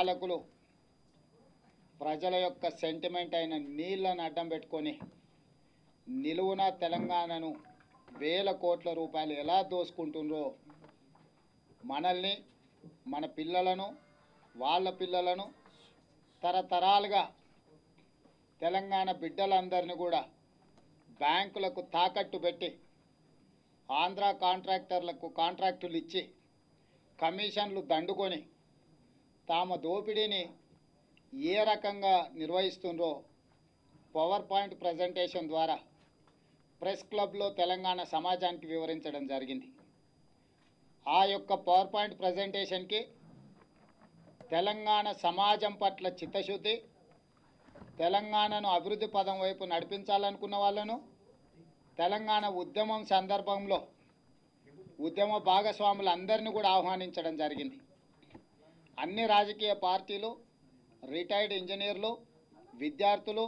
పాలకులు ప్రజల యొక్క సెంటిమెంట్ అయిన నీళ్లను అడ్డం పెట్టుకొని నిలువున తెలంగాణను వేల కోట్ల రూపాయలు ఎలా దోసుకుంటుండ్రో మనల్ని, మన పిల్లలను, వాళ్ళ పిల్లలను, తరతరాలుగా తెలంగాణ బిడ్డలందరినీ కూడా బ్యాంకులకు తాకట్టు పెట్టి ఆంధ్ర కాంట్రాక్టర్లకు కాంట్రాక్టులు ఇచ్చి కమిషన్లు దండుకొని తాము దోపిడీని ఏ రకంగా నిర్వహిస్తుండ్రో పవర్ పాయింట్ ప్రజెంటేషన్ ద్వారా ప్రెస్ క్లబ్లో తెలంగాణ సమాజానికి వివరించడం జరిగింది. ఆ యొక్క పవర్ పాయింట్ ప్రజెంటేషన్కి తెలంగాణ సమాజం పట్ల చిత్తశుద్ధి, తెలంగాణను అభివృద్ధి పదం వైపు నడిపించాలనుకున్న వాళ్ళను, తెలంగాణ ఉద్యమం సందర్భంలో ఉద్యమ భాగస్వాములందరినీ కూడా ఆహ్వానించడం జరిగింది. అన్ని రాజకీయ పార్టీలు, రిటైర్డ్ ఇంజనీర్లు, విద్యార్థులు,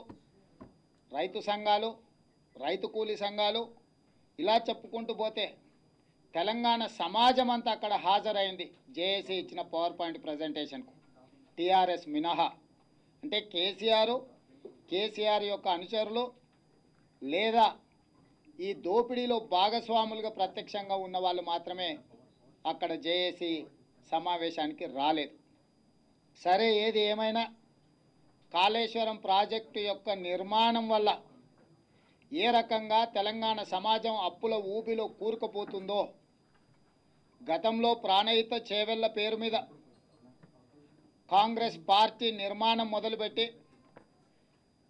రైతు సంఘాలు, రైతు కూలీ సంఘాలు, ఇలా చెప్పుకుంటూ పోతే తెలంగాణ సమాజం అంతా అక్కడ హాజరైంది జేఏసీ ఇచ్చిన పవర్ పాయింట్ ప్రజెంటేషన్కు. టీఆర్ఎస్ మినహా, అంటే కేసీఆర్ యొక్క అనుచరులు లేదా ఈ దోపిడీలో భాగస్వాములుగా ప్రత్యక్షంగా ఉన్న వాళ్ళు మాత్రమే అక్కడ జేఏసీ సమావేశానికి రాలేదు. సరే, ఏది ఏమైనా కాళేశ్వరం ప్రాజెక్టు యొక్క నిర్మాణం వల్ల ఏ రకంగా తెలంగాణ సమాజం అప్పుల ఊబిలో కూరుకుపోతుందో, గతంలో ప్రాణహిత చేవెళ్ల పేరు మీద కాంగ్రెస్ పార్టీ నిర్మాణం మొదలుపెట్టి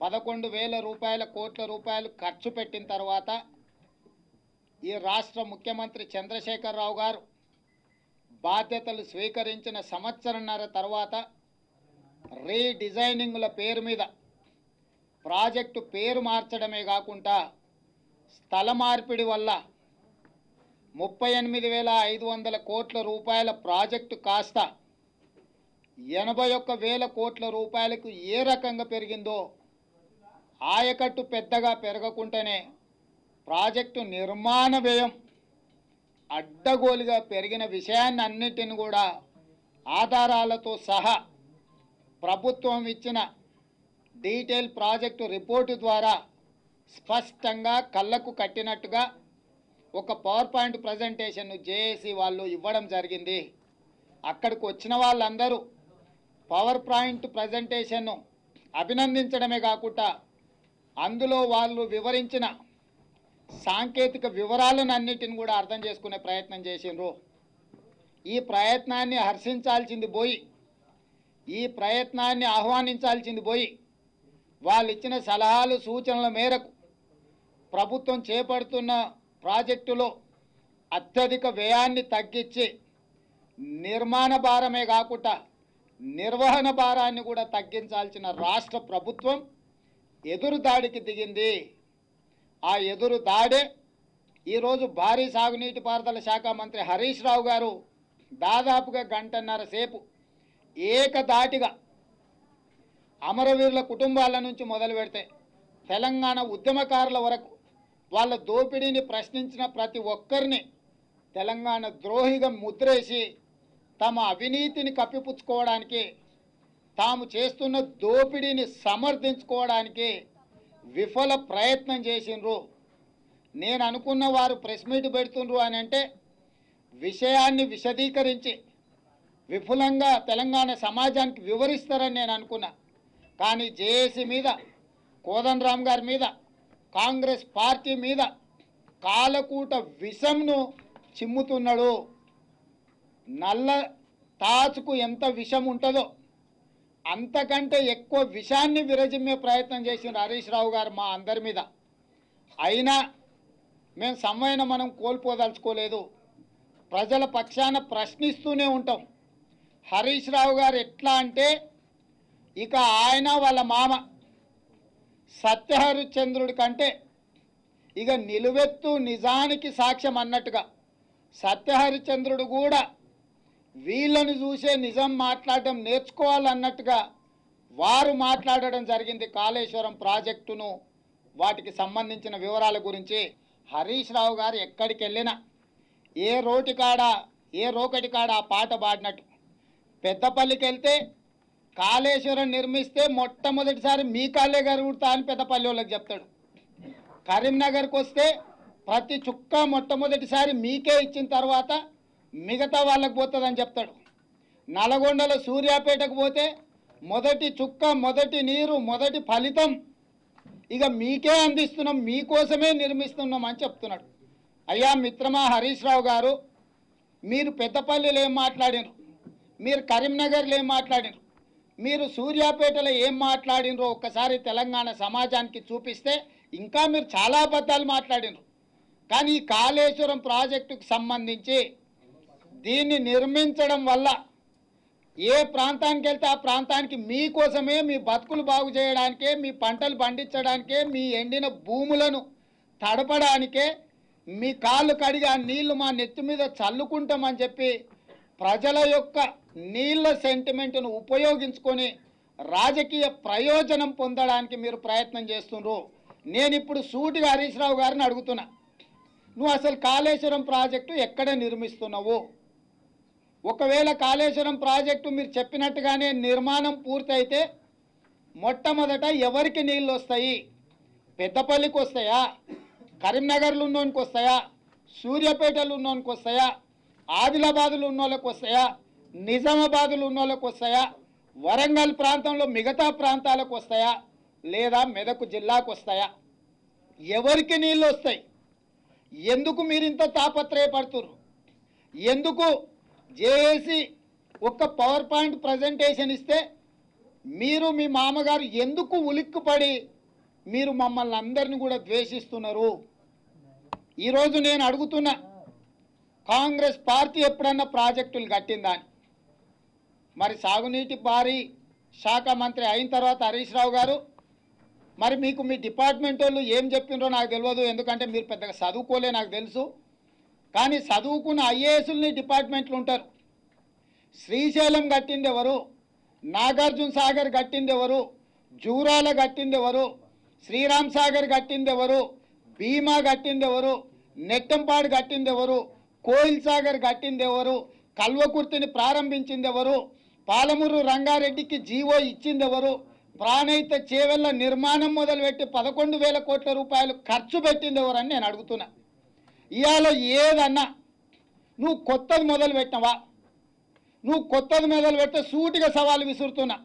11,000 కోట్ల రూపాయలు ఖర్చు పెట్టిన తర్వాత ఈ రాష్ట్ర ముఖ్యమంత్రి చంద్రశేఖరరావు గారు బాధ్యతలు స్వీకరించిన సంవత్సరంన్నర తర్వాత రీడిజైనింగ్ల పేరు మీద ప్రాజెక్టు పేరు మార్చడమే కాకుండా స్థల మార్పిడి వల్ల 38,500 కోట్ల రూపాయల ప్రాజెక్టు కాస్త 81,000 కోట్ల రూపాయలకు ఏ రకంగా పెరిగిందో, ఆయకట్టు పెద్దగా పెరగకుండానే ప్రాజెక్టు నిర్మాణ వ్యయం అడ్డగోలుగా పెరిగిన విషయాన్ని అన్నిటిని కూడా ఆధారాలతో సహా ప్రభుత్వం ఇచ్చిన డీటెయిల్ ప్రాజెక్టు రిపోర్టు ద్వారా స్పష్టంగా కళ్ళకు కట్టినట్టుగా ఒక పవర్ పాయింట్ ప్రజెంటేషన్ను జేఏసీ వాళ్ళు ఇవ్వడం జరిగింది. అక్కడికి వచ్చిన వాళ్ళందరూ పవర్ పాయింట్ ప్రజెంటేషన్ను అభినందించడమే కాకుండా అందులో వాళ్ళు వివరించిన సాంకేతిక వివరాలను అన్నిటిని కూడా అర్థం చేసుకునే ప్రయత్నం చేసిండ్రు. ఈ ప్రయత్నాన్ని హర్షించాల్సింది పోయి, ఈ ప్రయత్నాన్ని ఆహ్వానించాల్సింది పోయి, వాళ్ళు ఇచ్చిన సలహాలు సూచనల మేరకు ప్రభుత్వం చేపడుతున్న ప్రాజెక్టులో అత్యధిక వ్యయాన్ని తగ్గించి నిర్మాణ భారమే కాకుండా నిర్వహణ భారాన్ని కూడా తగ్గించాల్సిన రాష్ట్ర ప్రభుత్వం ఎదురుదాడికి దిగింది. ఆ ఎదురు దాడే ఈరోజు భారీ సాగునీటి పారుదల శాఖ మంత్రి హరీష్ రావు గారు దాదాపుగా గంటన్నర సేపు ఏకధాటిగా అమరవీరుల కుటుంబాల నుంచి మొదలు పెడితే తెలంగాణ ఉద్యమకారుల వరకు వాళ్ళ దోపిడీని ప్రశ్నించిన ప్రతి ఒక్కరిని తెలంగాణ ద్రోహిగా ముద్రేసి తమ అవినీతిని కప్పిపుచ్చుకోవడానికి, తాము చేస్తున్న దోపిడీని సమర్థించుకోవడానికి విఫల ప్రయత్నం చేసిండ్రు. నేను అనుకున్న వారు ప్రెస్ మీట్ పెడుతుండ్రు అని అంటే విషయాన్ని విశదీకరించి విపులంగా తెలంగాణ సమాజానికి వివరిస్తారని నేను అనుకున్నా. కానీ జేఏసీ మీద, కోదండరామ్ గారి మీద, కాంగ్రెస్ పార్టీ మీద కాలకూట విషంను చిమ్ముతున్నాడు. నల్ల తాచుకు ఎంత విషం ఉంటుందో అంతకంటే ఎక్కువ విషాన్ని విరజిమ్మే ప్రయత్నం చేసిన హరీష్ రావు గారు మా అందరి మీద. అయినా మేము సంవయనం కోల్పోదలుచుకోలేదు. ప్రజల పక్షాన ప్రశ్నిస్తూనే ఉంటాం. హరీష్ రావు గారు ఎట్లా అంటే ఇక ఆయన వాళ్ళ మామ సత్యహరిశ్చంద్రుడి కంటే ఇక నిలువెత్తు నిజానికి సాక్ష్యం అన్నట్టుగా సత్యహరిశ్చంద్రుడు కూడా వీళ్ళను చూసే నిజం మాట్లాడడం నేర్చుకోవాలన్నట్టుగా వారు మాట్లాడడం జరిగింది. కాళేశ్వరం ప్రాజెక్టును, వాటికి సంబంధించిన వివరాల గురించి హరీష్ రావు గారు ఎక్కడికి వెళ్ళినా ఏ రోకటి కాడ ఆ పాట పాడినట్టు. పెద్దపల్లికి వెళ్తే కాళేశ్వరం నిర్మిస్తే మొట్టమొదటిసారి మీ కాళ్ళే గరుగుడతా అని పెద్దపల్లి వాళ్ళకి చెప్తాడు. కరీంనగర్కి వస్తే ప్రతి చుక్క మొట్టమొదటిసారి మీకే ఇచ్చిన తర్వాత మిగతా వాళ్ళకి పోతుందని చెప్తాడు. నల్గొండలో సూర్యాపేటకు పోతే మొదటి చుక్క, మొదటి నీరు, మొదటి ఫలితం ఇక మీకే అందిస్తున్నాం, మీకోసమే నిర్మిస్తున్నాం అని చెప్తున్నాడు. అయ్యా మిత్రమా హరీష్ రావు గారు, మీరు పెద్దపల్లిలో ఏం మాట్లాడినరు, మీరు కరీంనగర్లో ఏం మాట్లాడినరు, మీరు సూర్యాపేటలో ఏం మాట్లాడినరో ఒక్కసారి తెలంగాణ సమాజానికి చూపిస్తే ఇంకా మీరు చాలా అబద్ధాలు మాట్లాడినరు. కానీ ఈ కాళేశ్వరం ప్రాజెక్టుకు సంబంధించి దీన్ని నిర్మించడం వల్ల ఏ ప్రాంతానికి వెళ్తే ఆ ప్రాంతానికి మీకోసమే, మీ బతుకులు బాగు చేయడానికే, మీ పంటలు పండించడానికే, మీ ఎండిన భూములను తడపడానికే, మీ కాళ్ళు కడిగి ఆ నీళ్లు మా నెత్తి మీద చల్లుకుంటామని చెప్పి ప్రజల యొక్క నీళ్ల సెంటిమెంట్ను ఉపయోగించుకొని రాజకీయ ప్రయోజనం పొందడానికి మీరు ప్రయత్నం చేస్తున్నారు. నేను ఇప్పుడు సూటిగా హరీష్ రావు గారిని అడుగుతున్నా, నువ్వు అసలు కాళేశ్వరం ప్రాజెక్టు ఎక్కడ నిర్మిస్తున్నావు? ఒకవేళ కాళేశ్వరం ప్రాజెక్టు మీరు చెప్పినట్టుగానే నిర్మాణం పూర్తయితే మొట్టమొదట ఎవరికి నీళ్ళు వస్తాయి? పెద్దపల్లికి వస్తాయా? కరీంనగర్లో ఉన్నోనికి వస్తాయా? సూర్యాపేటలో ఉన్నోనికి వస్తాయా? ఆదిలాబాద్లో ఉన్నోళ్ళకి వస్తాయా? నిజామాబాద్లో ఉన్నోళ్ళకి వస్తాయా? వరంగల్ ప్రాంతంలో మిగతా ప్రాంతాలకు వస్తాయా? లేదా మెదక్ జిల్లాకు వస్తాయా? ఎవరికి నీళ్ళు వస్తాయి? ఎందుకు మీరు ఇంత తాపత్రయపడుతున్నారు? ఎందుకు జేఏసీ ఒక్క పవర్ పాయింట్ ప్రజెంటేషన్ ఇస్తే మీరు మీ మామగారు ఎందుకు ఉలిక్కుపడి మీరు మమ్మల్ని అందరిని కూడా ద్వేషిస్తున్నారు? ఈరోజు నేను అడుగుతున్నా, కాంగ్రెస్ పార్టీ ఎప్పుడన్నా ప్రాజెక్టులు కట్టిందా అని. మరి సాగునీటి భారీ శాఖ మంత్రి అయిన తర్వాత హరీష్ రావు గారు, మరి మీకు మీ డిపార్ట్మెంట్ వాళ్ళు ఏం చెప్పినరో నాకు తెలియదు, ఎందుకంటే మీరు పెద్దగా చదువుకోలే నాకు తెలుసు. కానీ చదువుకున్న ఐఏఎస్ని డిపార్ట్మెంట్లు ఉంటారు. శ్రీశైలం కట్టింది ఎవరు? నాగార్జున సాగర్ కట్టింది ఎవరు? జూరాల కట్టింది ఎవరు? శ్రీరామ్ సాగర్ కట్టింది ఎవరు? భీమా కట్టింది ఎవరు? నెట్టంపాడు కట్టింది ఎవరు? కోయిల్ సాగర్ కట్టింది ఎవరు? కల్వకుర్తిని ప్రారంభించింది ఎవరు? పాలమూరు రంగారెడ్డికి జీవో ఇచ్చింది ఎవరు? ప్రాణహిత చేవెళ్ల నిర్మాణం మొదలుపెట్టి 11,000 కోట్ల రూపాయలు ఖర్చు పెట్టింది ఎవరని నేను అడుగుతున్నా. ఇవాళ ఏదన్నా నువ్వు కొత్తది మొదలు పెట్టినవా? నువ్వు కొత్తది మొదలు పెడితే సూటిగా సవాలు విసురుతున్నా.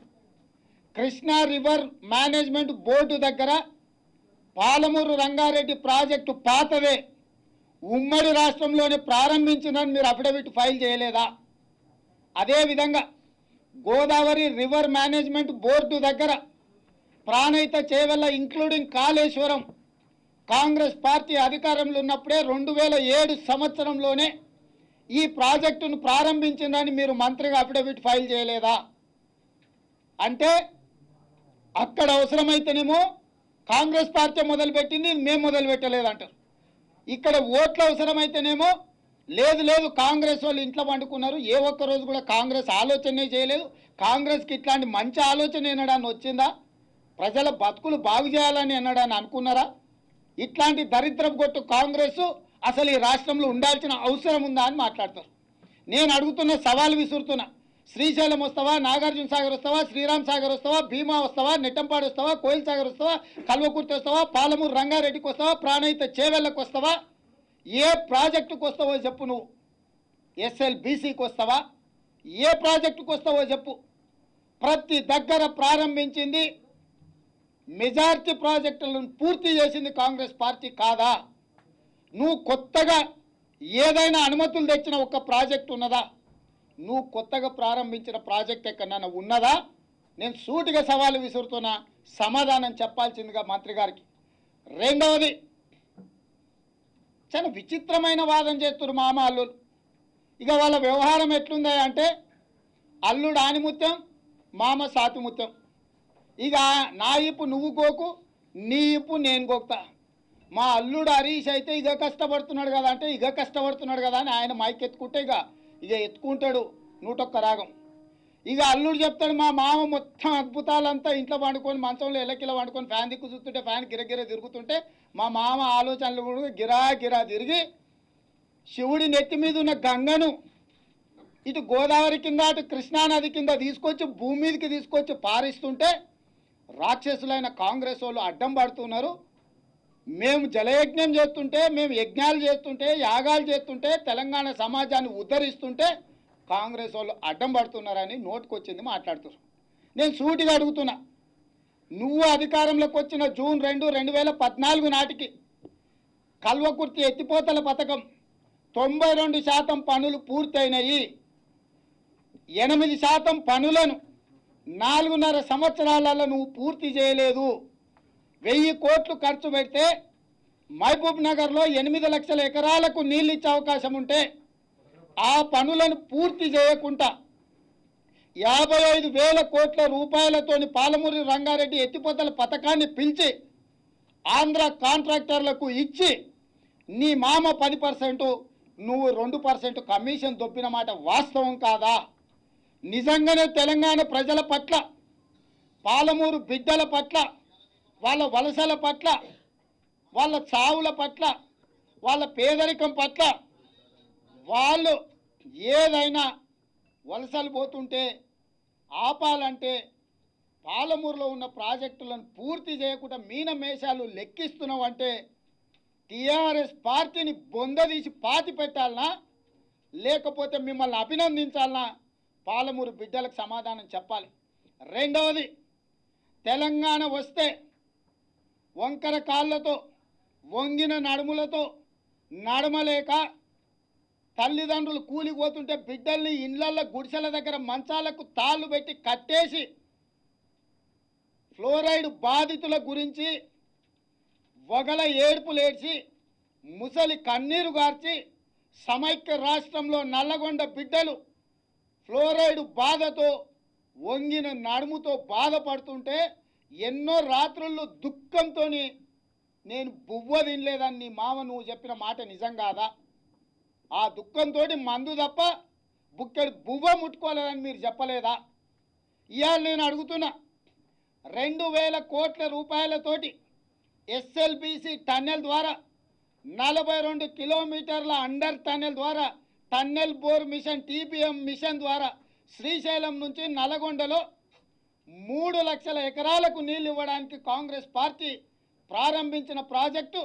కృష్ణా రివర్ మేనేజ్మెంట్ బోర్డు దగ్గర పాలమూరు రంగారెడ్డి ప్రాజెక్టు పాతదే, ఉమ్మడి రాష్ట్రంలోనే ప్రారంభించిందని మీరు అఫిడవిట్ ఫైల్ చేయలేదా? అదేవిధంగా గోదావరి రివర్ మేనేజ్మెంట్ బోర్డు దగ్గర ప్రాణహిత చేవెళ్ల ఇంక్లూడింగ్ కాళేశ్వరం కాంగ్రెస్ పార్టీ అధికారంలో ఉన్నప్పుడే 2007 సంవత్సరంలోనే ఈ ప్రాజెక్టును ప్రారంభించిందని మీరు మంత్రిగా అఫిడవిట్ ఫైల్ చేయలేదా? అంటే అక్కడ అవసరమైతేనేమో కాంగ్రెస్ పార్టీ మొదలుపెట్టింది, మేము మొదలు పెట్టలేదంటారు. ఇక్కడ ఓట్ల అవసరమైతేనేమో లేదు లేదు కాంగ్రెస్ వాళ్ళు ఇంట్లో పండుకున్నారు, ఏ ఒక్కరోజు కూడా కాంగ్రెస్ ఆలోచనే చేయలేదు, కాంగ్రెస్కి ఇట్లాంటి మంచి ఆలోచన ఎన్నడాన్ని వచ్చిందా? ప్రజల బతుకులు బాగు చేయాలని ఎన్నడాన్ని అనుకున్నారా? ఇట్లాంటి దరిద్రపు కొట్టు కాంగ్రెస్ అసలు ఈ రాష్ట్రంలో ఉండాల్సిన అవసరం ఉందా అని మాట్లాడతారు. నేను అడుగుతున్న సవాల్ విసురుతున్నా, శ్రీశైలం వస్తావా? నాగార్జున సాగర్ వస్తావా? శ్రీరామ్ సాగర్ వస్తావా? భీమా వస్తావా? నెట్టంపాడు వస్తావా? కోయిల్ సాగర్ వస్తావా? కల్వకుర్తి వస్తావా? పాలమూరు రంగారెడ్డికి వస్తావా? ప్రాణహిత చేవెళ్లకు వస్తావా? ఏ ప్రాజెక్టుకు వస్తావో చెప్పు. నువ్వు SLBCకి వస్తావా? ఏ ప్రాజెక్టుకు వస్తావో చెప్పు. ప్రతి దగ్గర ప్రారంభించింది, మెజారిటీ ప్రాజెక్టులను పూర్తి చేసింది కాంగ్రెస్ పార్టీ కాదా? నువ్వు కొత్తగా ఏదైనా అనుమతులు తెచ్చిన ఒక ప్రాజెక్టు ఉన్నదా? నువ్వు కొత్తగా ప్రారంభించిన ప్రాజెక్ట్ ఎక్కడన్నా ఉన్నదా? నేను సూటిగా సవాలు విసురుతున్నా, సమాధానం చెప్పాల్సిందిగా మంత్రి గారికి. రెండవది, చాలా విచిత్రమైన వాదన చేస్తున్నారు మామ అల్లుడు. ఇక వాళ్ళ వ్యవహారం ఎట్లుందా అంటే అల్లుడు ఆనిముత్యం, మామ సాతిముత్యం. ఇక నా ఇప్పు నువ్వు గోకు, నీ ఇప్పు నేను గోకుతా. మా అల్లుడు హరీష్ అయితే ఇక కష్టపడుతున్నాడు కదా అంటే ఇక కష్టపడుతున్నాడు కదా అని ఆయన మైక్ ఎత్తుకుంటే ఇక ఎత్తుకుంటాడు 101 రాగం. ఇక అల్లుడు చెప్తాడు మా మామ మొత్తం అద్భుతాలంతా ఇంట్లో వండుకొని మంచంలో ఎల్లకిలా వండుకొని ఫ్యాన్ దిక్కు చూస్తుంటే ఫ్యాన్ గిరగిర తిరుగుతుంటే మా మామ ఆలోచనలు కూడా గిరా గిరా తిరిగి శివుడి నెత్తి మీద ఉన్న గంగను ఇటు గోదావరి కింద అటు కృష్ణానది కింద తీసుకొచ్చి భూమి మీదకి తీసుకొచ్చి పారిస్తుంటే రాక్షసులైన కాంగ్రెస్ వాళ్ళు అడ్డం పడుతున్నారు. మేము జలయజ్ఞం చేస్తుంటే, మేము యజ్ఞాలు చేస్తుంటే, యాగాలు చేస్తుంటే, తెలంగాణ సమాజాన్ని ఉద్ధరిస్తుంటే కాంగ్రెస్ వాళ్ళు అడ్డం పడుతున్నారని నోటుకొచ్చింది మాట్లాడుతున్నారు. నేను సూటిగా అడుగుతున్నా, నువ్వు అధికారంలోకి వచ్చిన జూన్ 2, 2014 నాటికి కల్వకుర్తి ఎత్తిపోతల పథకం 92% పనులు పూర్తయినాయి. 8% పనులను 4.5 సంవత్సరాలలో నువ్వు పూర్తి చేయలేదు. 1000 కోట్లు ఖర్చు పెడితే మహబూబ్ నగర్లో 8 లక్షల ఎకరాలకు నీళ్ళు ఇచ్చే అవకాశం ఉంటే ఆ పనులను పూర్తి చేయకుండా 55,000 కోట్ల రూపాయలతోని పాలమూరి రంగారెడ్డి ఎత్తిపోతల పథకాన్ని పిలిచి ఆంధ్ర కాంట్రాక్టర్లకు ఇచ్చి నీ మామ 10%, నువ్వు 2% కమిషన్ దొబ్బిన మాట వాస్తవం కాదా? నిజంగానే తెలంగాణ ప్రజల పట్ల, పాలమూరు బిడ్డల పట్ల, వాళ్ళ వలసల పట్ల, వాళ్ళ చావుల పట్ల, వాళ్ళ పేదరికం పట్ల వాళ్ళు ఏదైనా వలసలు పోతుంటే ఆపాలంటే పాలమూరులో ఉన్న ప్రాజెక్టులను పూర్తి చేయకుండా మీనమేషాలు లెక్కిస్తున్నావు అంటే టీఆర్ఎస్ పార్టీని బొందదీసి పాతి పెట్టాలనా లేకపోతే మిమ్మల్ని అభినందించాలనా? పాలమూరు బిడ్డలకు సమాధానం చెప్పాలి. రెండవది, తెలంగాణ వస్తే వంకర కాళ్ళతో, వంగిన నడుములతో నడమలేక తల్లిదండ్రులు కూలిపోతుంటే బిడ్డల్ని ఇండ్లల్లో గుడిసెల దగ్గర మంచాలకు తాళ్ళు పెట్టి కట్టేసి ఫ్లోరైడ్ బాధితుల గురించి వగల ఏడ్పులేడ్చి ముసలి కన్నీరు గార్చి సమైక్య రాష్ట్రంలో నల్లగొండ బిడ్డలు ఫ్లోరైడ్ బాధతో వంగిన నడుముతో బాధపడుతుంటే ఎన్నో రాత్రుల్లో దుఃఖంతో నేను బువ్వ తినలేదని నీ మామ నువ్వు చెప్పిన మాట నిజం కాదా? ఆ దుఃఖంతో మందు తప్ప బుక్కెడు బువ్వ ముట్టుకోలేదని మీరు చెప్పలేదా? ఇవాళ నేను అడుగుతున్నా, 2,000 కోట్ల రూపాయలతోటి ఎస్ఎల్బిసి టన్నెల్ ద్వారా 42 కిలోమీటర్ల అండర్ టన్నెల్ ద్వారా tunnel bore machine TBM machine ద్వారా శ్రీశైలం నుంచి నల్లగొండలో 3 లక్షల ఎకరాలకు నీళ్ళు ఇవ్వడానికి కాంగ్రెస్ పార్టీ ప్రారంభించిన ప్రాజెక్టు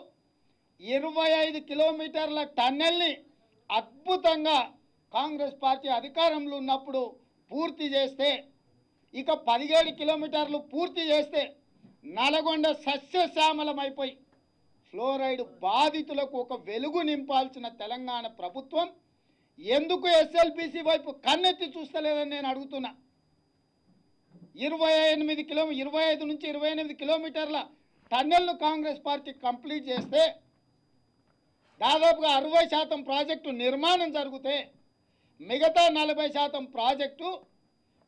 25 కిలోమీటర్ల టన్నెల్ని అద్భుతంగా కాంగ్రెస్ పార్టీ అధికారంలో ఉన్నప్పుడు పూర్తి చేస్తే, ఇక 17 కిలోమీటర్లు పూర్తి చేస్తే నల్గొండ సస్యశ్యామలమైపోయి ఫ్లోరైడ్ బాధితులకు ఒక వెలుగు నింపాల్సిన తెలంగాణ ప్రభుత్వం ఎందుకు ఎస్ఎల్బిసి వైపు కన్నెత్తి చూస్తలేదని నేను అడుగుతున్నా. 25 నుంచి 28 కిలోమీటర్ల టన్నెల్ను కాంగ్రెస్ పార్టీ కంప్లీట్ చేస్తే దాదాపుగా 60% ప్రాజెక్టు నిర్మాణం జరిగితే మిగతా 40% ప్రాజెక్టు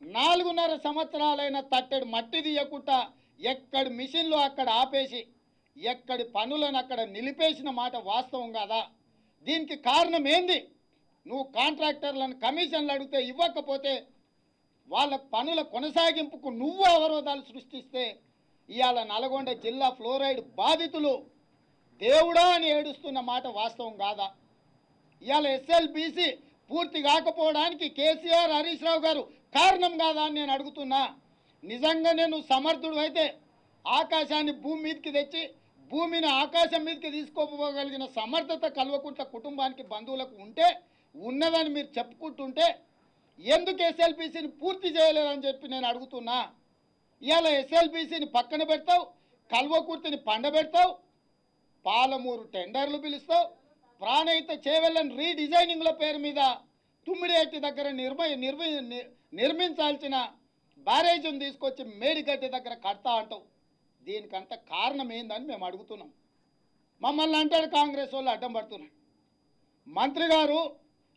4.5 సంవత్సరాలైన తట్టెడు మట్టి తీయకుండా ఎక్కడి మిషన్లు అక్కడ ఆపేసి ఎక్కడి పనులను అక్కడ నిలిపేసిన మాట వాస్తవం కాదా? దీనికి కారణం ఏంది? నువ్వు కాంట్రాక్టర్లను కమిషన్లు అడిగితే ఇవ్వకపోతే వాళ్ళ పనుల కొనసాగింపుకు నువ్వు అవరోధాలు సృష్టిస్తే ఇవాళ నల్గొండ జిల్లా ఫ్లోరైడ్ బాధితులు దేవుడా అని ఏడుస్తున్న మాట వాస్తవం కాదా? ఇవాళ ఎస్ఎల్బిసి పూర్తి కాకపోవడానికి కేసీఆర్, హరీష్ రావు గారు కారణం కాదా అని నేను అడుగుతున్నా. నిజంగా నేను సమర్థుడు అయితే ఆకాశాన్ని భూమి మీదకి తెచ్చి భూమిని ఆకాశం మీదకి తీసుకోగలిగిన సమర్థత కల్వకుంట్ల కుటుంబానికి, బంధువులకు ఉంటే ఉన్నదని మీరు చెప్పుకుంటుంటే ఎందుకు ఎస్ఎల్బిసిని పూర్తి చేయలేదని చెప్పి నేను అడుగుతున్నా. ఇవాళ ఎస్ఎల్బిసిని పక్కన పెడతావు, కల్వకుర్తిని పండబెడతావు, పాలమూరు టెండర్లు పిలుస్తావు, ప్రాణహిత చేవెళ్ళని రీడిజైనింగ్ల పేరు మీద తుమ్మిడిహట్టి దగ్గర నిర్మించాల్సిన బ్యారేజ్ను తీసుకొచ్చి మేడిగడ్డ దగ్గర కడతా అంటావు. దీనికంత కారణం ఏందని మేము అడుగుతున్నాం. మమ్మల్ని అంటాడు కాంగ్రెస్ వాళ్ళు అడ్డం పడుతున్నారు. మంత్రి గారు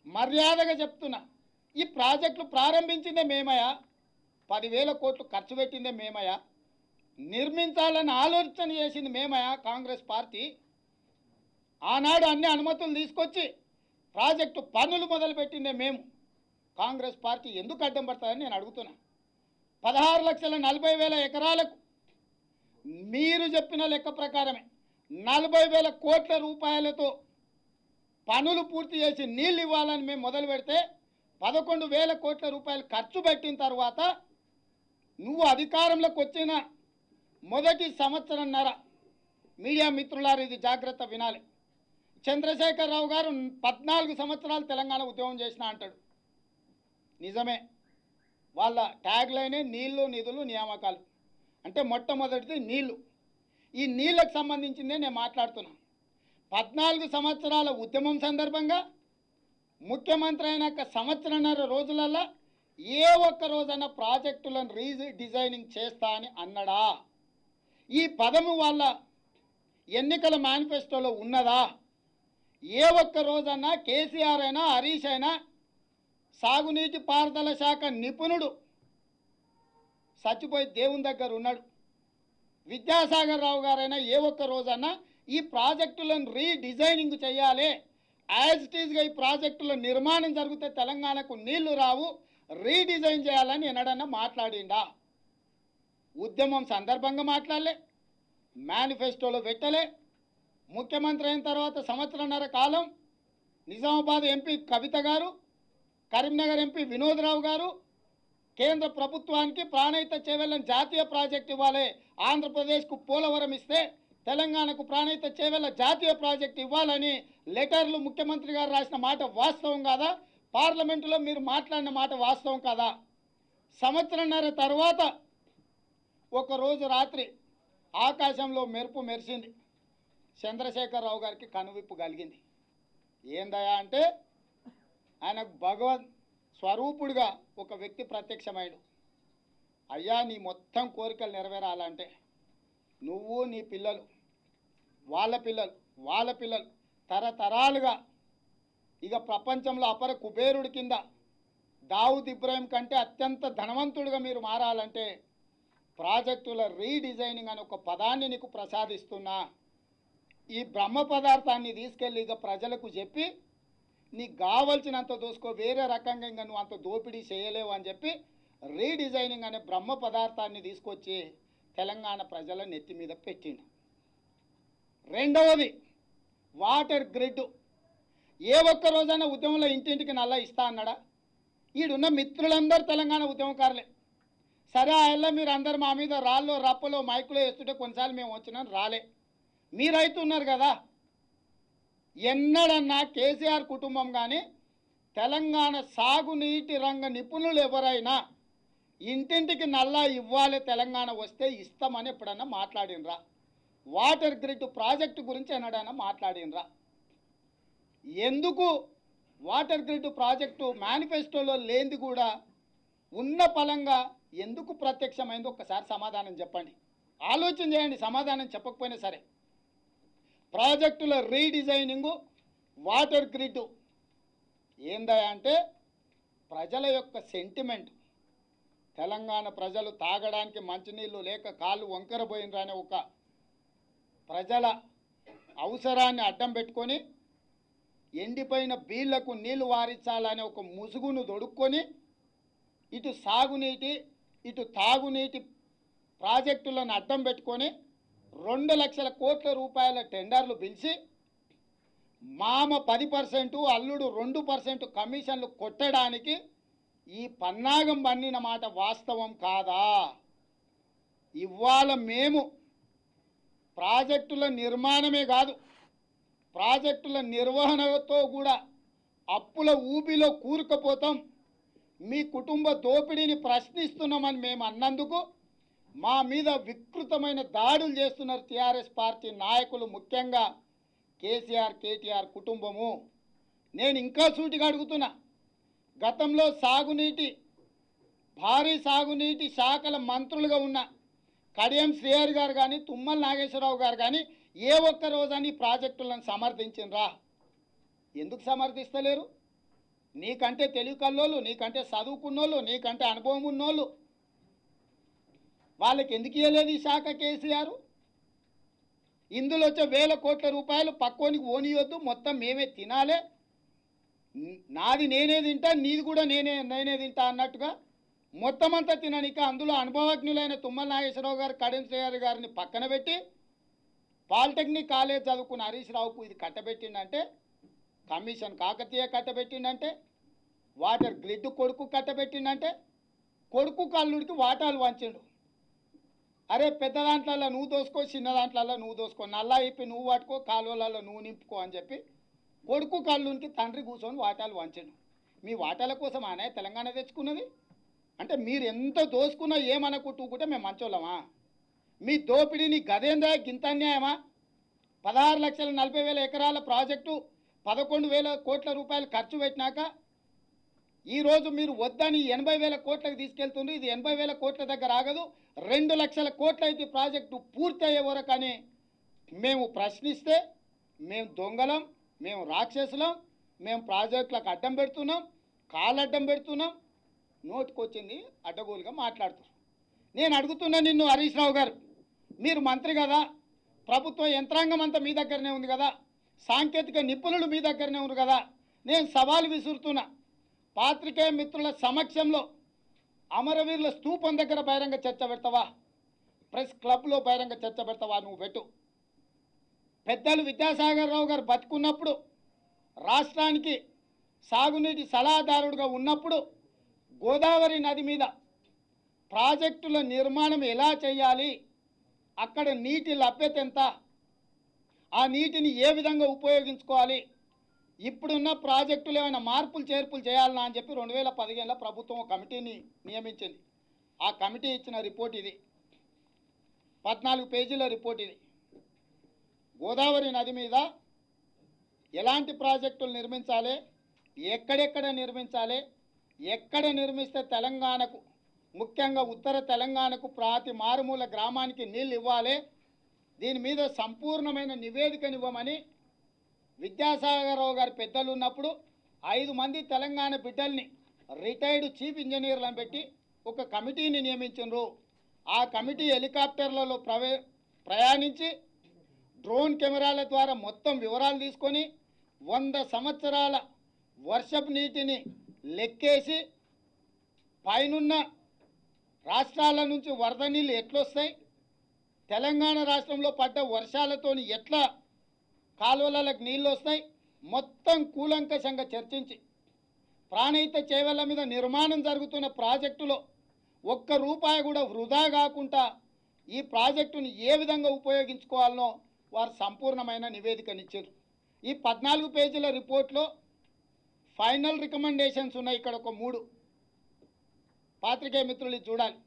మర్యాదగా చెప్తున్నా, ఈ ప్రాజెక్టులు ప్రారంభించిందే మేమయ్యా, 10,000 కోట్లు ఖర్చు పెట్టిందే మేమయ్యా, నిర్మించాలని ఆలోచన చేసింది మేమయ్యా కాంగ్రెస్ పార్టీ. ఆనాడు అన్ని అనుమతులు తీసుకొచ్చి ప్రాజెక్టు పనులు మొదలుపెట్టిందే మేము. కాంగ్రెస్ పార్టీ ఎందుకు అడ్డం పడుతుందని నేను అడుగుతున్నా. 16,40,000 ఎకరాలకు మీరు చెప్పిన లెక్క ప్రకారమే 40,000 కోట్ల రూపాయలతో పనులు పూర్తి చేసి నీళ్ళు ఇవ్వాలని మేము మొదలు పెడితే 11,000 కోట్ల రూపాయలు ఖర్చు పెట్టిన తర్వాత నువ్వు అధికారంలోకి వచ్చిన మొదటి సంవత్సరంన్నర, మీడియా మిత్రులారు ఇది జాగ్రత్త వినాలి, చంద్రశేఖరరావు గారు 14 సంవత్సరాలు తెలంగాణ ఉద్యమం చేసిన అంటాడు. నిజమే, వాళ్ళ ట్యాగ్ లైనే నీళ్లు నిధులు నియామకాలు. అంటే మొట్టమొదటిది నీళ్లు. ఈ నీళ్ళకు సంబంధించిందే నేను మాట్లాడుతున్నా. 14 సంవత్సరాల ఉద్యమం సందర్భంగా ముఖ్యమంత్రి అయినాక సంవత్సరన్నర రోజులలో ఏ ఒక్క రోజైనా ప్రాజెక్టులను రీడిజైనింగ్ చేస్తా అని అన్నడా? ఈ పదము వాళ్ళ ఎన్నికల మేనిఫెస్టోలో ఉన్నదా? ఏ ఒక్క రోజన్నా కేసీఆర్ అయినా హరీష్ అయినా సాగునీటి పారుదల శాఖ నిపుణుడు చచ్చిపోయి దేవుని దగ్గర ఉన్నాడు, విద్యాసాగర్ రావు గారైనా ఏ ఒక్క రోజన్నా ఈ ప్రాజెక్టులను రీడిజైనింగ్ చేయాలి, యాజ్ ఇట్ ఈజ్గా ఈ ప్రాజెక్టుల నిర్మాణం జరిగితే తెలంగాణకు నీళ్లు రావు, రీడిజైన్ చేయాలని ఎన్నడన్నా మాట్లాడిండా? ఉద్యమం సందర్భంగా మాట్లాడలే, మేనిఫెస్టోలో పెట్టలే. ముఖ్యమంత్రి అయిన తర్వాత సంవత్సరన్నర కాలం నిజామాబాద్ ఎంపీ కవిత గారు, కరీంనగర్ ఎంపీ వినోద్ రావు గారు కేంద్ర ప్రభుత్వానికి ప్రాణహిత చేవెళ్ళని జాతీయ ప్రాజెక్టు ఇవ్వాలి, ఆంధ్రప్రదేశ్కు పోలవరం ఇస్తే తెలంగాణకు ప్రాణహిత చేవెళ్ళ జాతీయ ప్రాజెక్టు ఇవ్వాలని లెటర్లు ముఖ్యమంత్రి గారు రాసిన మాట వాస్తవం కాదా? పార్లమెంటులో మీరు మాట్లాడిన మాట వాస్తవం కాదా? సంవత్సరన్నర తర్వాత ఒకరోజు రాత్రి ఆకాశంలో మెరుపు మెరిసింది, చంద్రశేఖరరావు గారికి కనువిప్పు కలిగింది. ఏందయా అంటే ఆయనకు భగవద్ స్వరూపుడుగా ఒక వ్యక్తి ప్రత్యక్షమైండు. అయ్యా, నీ మొత్తం కోరికలు నెరవేరాలంటే నువ్వు, నీ పిల్లలు, వాళ్ళ పిల్లలు తరతరాలుగా ఇక ప్రపంచంలో అపర కుబేరుడి కింద దావుద్ ఇబ్రాహిం కంటే అత్యంత ధనవంతుడిగా మీరు మారాలంటే ప్రాజెక్టుల రీడిజైనింగ్ అనే ఒక పదాన్ని నీకు ప్రసాదిస్తున్నా. ఈ బ్రహ్మ పదార్థాన్ని తీసుకెళ్ళి ఇక ప్రజలకు చెప్పి నీకు కావలసినంత దోసుకో, వేరే రకంగా ఇంకా నువ్వు అంత దోపిడీ చేయలేవు అని చెప్పి రీడిజైనింగ్ అనే బ్రహ్మ పదార్థాన్ని తీసుకొచ్చి తెలంగాణ ప్రజల నెత్తి మీద పెట్టిండు. రెండవది వాటర్ గ్రిడ్. ఏ ఒక్క రోజైనా ఉద్యమంలో ఇంటింటికి నల్ల ఇస్తా అన్నాడా? ఈడున్న మిత్రులందరూ తెలంగాణ ఉద్యమకారులే. సరే, ఆ మీరు అందరు మా మీద రాళ్ళు రప్పలో మైకులో వేస్తుంటే కొన్నిసార్లు మేము వచ్చినాం, రాలే. మీరైతే ఉన్నారు కదా. ఎన్నడన్నా కేసీఆర్ కుటుంబం కానీ తెలంగాణ సాగునీటి రంగ నిపుణులు ఎవరైనా ఇంటింటికి నల్లా ఇవ్వాలి, తెలంగాణ వస్తే ఇస్తామని ఎప్పుడన్నా మాట్లాడినరా? వాటర్ గ్రిడ్ ప్రాజెక్టు గురించి ఎన్నడన్నా మాట్లాడినరా? ఎందుకు వాటర్ గ్రిడ్ ప్రాజెక్టు మేనిఫెస్టోలో లేనిది కూడా ఉన్న పలంగా ఎందుకు ప్రత్యక్షమైంది? ఒక్కసారి సమాధానం చెప్పండి, ఆలోచన చేయండి. సమాధానం చెప్పకపోయినా సరే, ప్రాజెక్టుల రీడిజైనింగు, వాటర్ గ్రిడ్ ఏందా అంటే ప్రజల యొక్క సెంటిమెంట్. తెలంగాణ ప్రజలు తాగడానికి మంచినీళ్ళు లేక కాళ్ళు వంకరపోయినరనే ఒక ప్రజల అవసరాన్ని అడ్డం పెట్టుకొని ఎండిపోయిన బీళ్లకు నీళ్లు వారించాలనే ఒక ముసుగును దొడుక్కొని ఇటు సాగునీటి ఇటు తాగునీటి ప్రాజెక్టులను అడ్డం పెట్టుకొని 2 లక్షల కోట్ల రూపాయల టెండర్లు పిలిచి మామ 10%, అల్లుడు 2% కమిషన్లు కొట్టడానికి ఈ పన్నాగం పన్నిన మాట వాస్తవం కాదా? ఇవాళ మేము ప్రాజెక్టుల నిర్మాణమే కాదు, ప్రాజెక్టుల నిర్వహణతో కూడా అప్పుల ఊబిలో కూరుకుపోతాం, మీ కుటుంబ దోపిడీని ప్రశ్నిస్తున్నామని మేము అన్నందుకు మా మీద వికృతమైన దాడులు చేస్తున్నారు టీఆర్ఎస్ పార్టీ నాయకులు, ముఖ్యంగా కేసీఆర్ కేటీఆర్ కుటుంబము. నేను ఇంకా సూటిగా అడుగుతున్నా, గతంలో భారీ సాగునీటి శాఖల మంత్రులుగా ఉన్న కడియం శ్రీహరి గారు కానీ తుమ్మల నాగేశ్వరరావు గారు కానీ ఏ ఒక్క రోజని ప్రాజెక్టులను సమర్థించినరా? ఎందుకు సమర్థిస్తలేరు? నీకంటే తెలివి కల్లోళ్ళు, నీకంటే చదువుకున్నోళ్ళు, నీకంటే అనుభవం ఉన్నోళ్ళు, వాళ్ళకి ఎందుకు ఇవ్వలేదు ఈ శాఖ కేసీఆర్? ఇందులో వచ్చే 1000 కోట్ల రూపాయలు పక్కోనికి ఓనియొద్దు, మొత్తం మేమే తినాలే, నాది నేనే తింటా, నీది కూడా నేనే తింటా అన్నట్టుగా మొత్తం అంతా తిననిక అందులో అనుభవజ్ఞులైన తుమ్మల నాగేశ్వరరావు గారు, కడియం శ్రీహరి గారిని పక్కన పెట్టి పాలిటెక్నిక్ కాలేజ్ చదువుకున్న హరీష్ రావుకు ఇది కట్టబెట్టిండంటే, కమిషన్ కాకతీయ కట్టబెట్టిండంటే వాటర్ గ్రిడ్ కొడుకు కట్టబెట్టిండంటే కొడుకు కల్లుడికి వాటాలు వంచిండు. అరే పెద్ద దాంట్లలో నువ్వు దోసుకో, చిన్న దాంట్లలో నువ్వు దోసుకో, నల్లా ఇప్పి నువ్వు పట్టుకో, కాలువలలో నువ్వు నింపుకో అని చెప్పి కొడుకు కల్లునికి తండ్రి కూర్చొని వాటాలు వంచండు. మీ వాటాల కోసం ఆయన తెలంగాణ తెచ్చుకున్నది అంటే మీరు ఎంత దోసుకున్నా ఏమనుకుంటూకుంటే మేము మంచోళ్ళమా? మీ దోపిడీని గదేందా గింత అన్యాయమా? 16,40,000 ఎకరాల ప్రాజెక్టు 11,000 కోట్ల రూపాయలు ఖర్చు పెట్టినాక ఈరోజు మీరు వద్దని 80,000 కోట్లకు తీసుకెళ్తుండ్రు. ఇది 80,000 కోట్ల దగ్గర ఆగదు, 2 లక్షల కోట్ల అయితే ప్రాజెక్టు పూర్తి అయ్యే వరకు అని మేము ప్రశ్నిస్తే మేము దొంగలం, మేము రాక్షసులం, మేము ప్రాజెక్టులకు అడ్డం పెడుతున్నాం, కాలడ్డం పెడుతున్నాం, నోటికొచ్చింది అడ్డగోలుగా మాట్లాడుతున్నారు. నేను అడుగుతున్నా నిన్ను హరీష్ రావు గారు, మీరు మంత్రి కదా, ప్రభుత్వ యంత్రాంగం అంతా మీ దగ్గరనే ఉంది కదా, సాంకేతిక నిపుణులు మీ దగ్గరనే ఉన్నారు కదా, నేను సవాలు విసురుతున్నా. పాత్రికేయ మిత్రుల సమక్షంలో అమరవీరుల స్తూపం దగ్గర బహిరంగ చర్చ పెడతావా? ప్రెస్ క్లబ్లో బహిరంగ చర్చ పెడతావా? నువ్వు పెట్టు. పెద్దలు విద్యాసాగర్ రావు గారు బతుకున్నప్పుడు, రాష్ట్రానికి సాగునీటి సలహాదారుడుగా ఉన్నప్పుడు గోదావరి నది మీద ప్రాజెక్టుల నిర్మాణం ఎలా చేయాలి, అక్కడ నీటి లభ్యత ఎంత, ఆ నీటిని ఏ విధంగా ఉపయోగించుకోవాలి, ఇప్పుడున్న ప్రాజెక్టులు ఏమైనా మార్పులు చేర్పులు చేయాలన్నా అని చెప్పి 2015లో ప్రభుత్వం ఒక కమిటీని నియమించింది. ఆ కమిటీ ఇచ్చిన రిపోర్ట్ ఇది, 14 పేజీల రిపోర్ట్ ఇది. గోదావరి నది మీద ఎలాంటి ప్రాజెక్టులు నిర్మించాలి, ఎక్కడెక్కడ నిర్మించాలి, ఎక్కడ నిర్మిస్తే తెలంగాణకు, ముఖ్యంగా ఉత్తర తెలంగాణకు ప్రతి మారుమూల గ్రామానికి నీళ్ళు ఇవ్వాలి, దీని మీద సంపూర్ణమైన నివేదికనివ్వమని విద్యాసాగరరావు గారి పెద్దలు ఉన్నప్పుడు 5 మంది తెలంగాణ బిడ్డల్ని రిటైర్డ్ చీఫ్ ఇంజనీర్లను పెట్టి ఒక కమిటీని నియమించారు. ఆ కమిటీ హెలికాప్టర్లలో ప్రయాణించి డ్రోన్ కెమెరాల ద్వారా మొత్తం వివరాలు తీసుకొని 100 సంవత్సరాల వర్షపు నీటిని లెక్కేసి పైనున్న రాష్ట్రాల నుంచి వరద నీళ్ళు ఎట్లొస్తాయి, తెలంగాణ రాష్ట్రంలో పడ్డ వర్షాలతోని ఎట్లా కాలువలకు నీళ్ళు వస్తాయి, మొత్తం కూలంకషంగా చర్చించి ప్రాణహిత చేవెళ్ల మీద నిర్మాణం జరుగుతున్న ప్రాజెక్టులో ₹1 కూడా వృధా కాకుండా ఈ ప్రాజెక్టును ఏ విధంగా ఉపయోగించుకోవాలనో వారు సంపూర్ణమైన నివేదికనిచ్చారు. ఈ 14 పేజీల రిపోర్ట్లో ఫైనల్ రికమెండేషన్స్ ఉన్నాయి. ఇక్కడ ఒక 3 పాత్రికేయ మిత్రులు చూడాలి.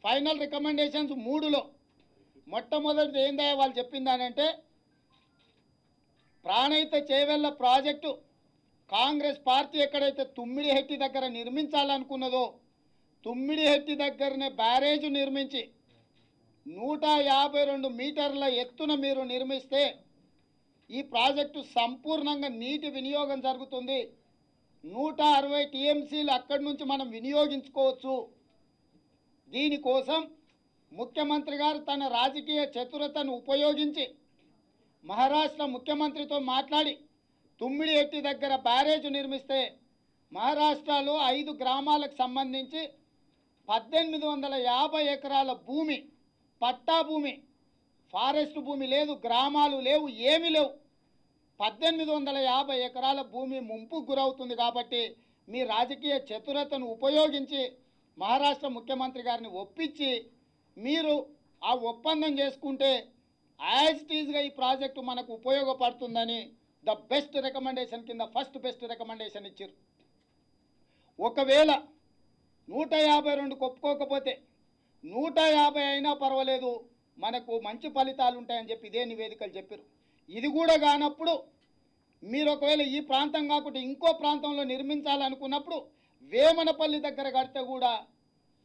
ఫైనల్ రికమెండేషన్స్ 3లో మొట్టమొదటిది ఏందా వాళ్ళు చెప్పిందానంటే, ప్రాణహిత చేవెళ్ల ప్రాజెక్టు కాంగ్రెస్ పార్టీ ఎక్కడైతే తుమ్మిడిహెట్టి దగ్గర నిర్మించాలనుకున్నదో తుమ్మిడిహెట్టి దగ్గరనే బ్యారేజ్ నిర్మించి 152 మీటర్ల ఎత్తున మీరు నిర్మిస్తే ఈ ప్రాజెక్టు సంపూర్ణంగా నీటి వినియోగం జరుగుతుంది, 160 టీఎంసీలు అక్కడి నుంచి మనం వినియోగించుకోవచ్చు. దీనికోసం ముఖ్యమంత్రి గారు తన రాజకీయ చతురతను ఉపయోగించి మహారాష్ట్ర ముఖ్యమంత్రితో మాట్లాడి తుమ్మిడిహెట్టి దగ్గర బ్యారేజ్ నిర్మిస్తే మహారాష్ట్రలో 5 గ్రామాలకు సంబంధించి 1850 ఎకరాల భూమి, పట్టా భూమి, ఫారెస్ట్ భూమి లేదు, గ్రామాలు లేవు, ఏమీ లేవు, 1850 ఎకరాల భూమి ముంపుకు గురవుతుంది. కాబట్టి మీ రాజకీయ చతురతను ఉపయోగించి మహారాష్ట్ర ముఖ్యమంత్రి గారిని ఒప్పించి మీరు ఆ ఒప్పందం చేసుకుంటే యాజ్ ఇట్ ఈజ్గా ఈ ప్రాజెక్టు మనకు ఉపయోగపడుతుందని ద బెస్ట్ రికమెండేషన్ కింద ఫస్ట్ బెస్ట్ రికమెండేషన్ ఇచ్చారు. ఒకవేళ 152 ఒప్పుకోకపోతే 150 అయినా పర్వాలేదు, మనకు మంచి ఫలితాలు ఉంటాయని చెప్పి ఇదే నివేదికలు చెప్పారు. ఇది కూడా కానప్పుడు మీరు ఒకవేళ ఈ ప్రాంతం కాకుండా ఇంకో ప్రాంతంలో నిర్మించాలనుకున్నప్పుడు వేమనపల్లి దగ్గర కడితే కూడా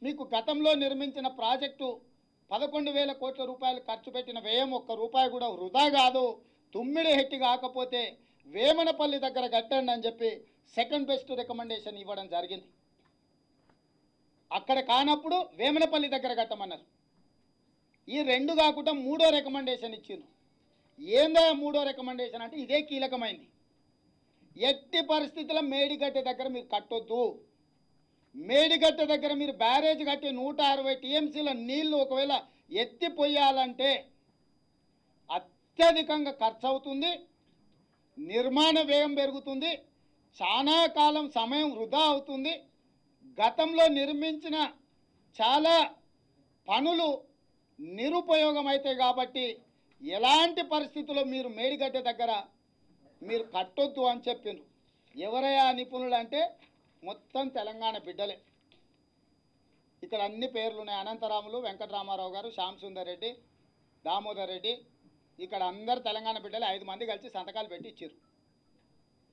మీకు గతంలో నిర్మించిన ప్రాజెక్టు 11,000 కోట్ల రూపాయలు ఖర్చు పెట్టిన వ్యయం ₹1 కూడా వృధా కాదు, తుమ్మిడిహెట్టి కాకపోతే వేమనపల్లి దగ్గర కట్టండి అని చెప్పి సెకండ్ బెస్ట్ రికమెండేషన్ ఇవ్వడం జరిగింది. అక్కడ కానప్పుడు వేమనపల్లి దగ్గర కట్టమన్నారు. ఈ 2 కాకుండా 3వ రికమెండేషన్ ఇచ్చింది. ఏందా 3వ రికమెండేషన్ అంటే ఇదే కీలకమైంది. ఎట్టి పరిస్థితుల్లో మేడిగడ్డ దగ్గర మీరు కట్టొద్దు, మేడిగడ్డ దగ్గర మీరు బ్యారేజ్ కట్టి 160 టీఎంసీల నీళ్లు ఒకవేళ ఎత్తిపోయాలంటే అత్యధికంగా ఖర్చు అవుతుంది, నిర్మాణ వ్యయం పెరుగుతుంది, చాలా కాలం సమయం వృధా అవుతుంది. గతంలో నిర్మించిన చాలా పనులు నిరుపయోగం అవుతాయి కాబట్టి ఎలాంటి పరిస్థితుల్లో మీరు మేడిగడ్డ దగ్గర మీరు కట్టొద్దు అని చెప్పిండ్రు. ఎవరయ్యా నిపుణులు అంటే మొత్తం తెలంగాణ బిడ్డలే. ఇక్కడ అన్ని పేర్లు ఉన్నాయి. అనంతరాములు, వెంకటరామారావు గారు, శ్యామ్ సుందర్ రెడ్డి, దామోదర్ రెడ్డి, ఇక్కడ అందరు తెలంగాణ బిడ్డలే 5 మంది కలిసి సంతకాలు పెట్టి ఇచ్చారు.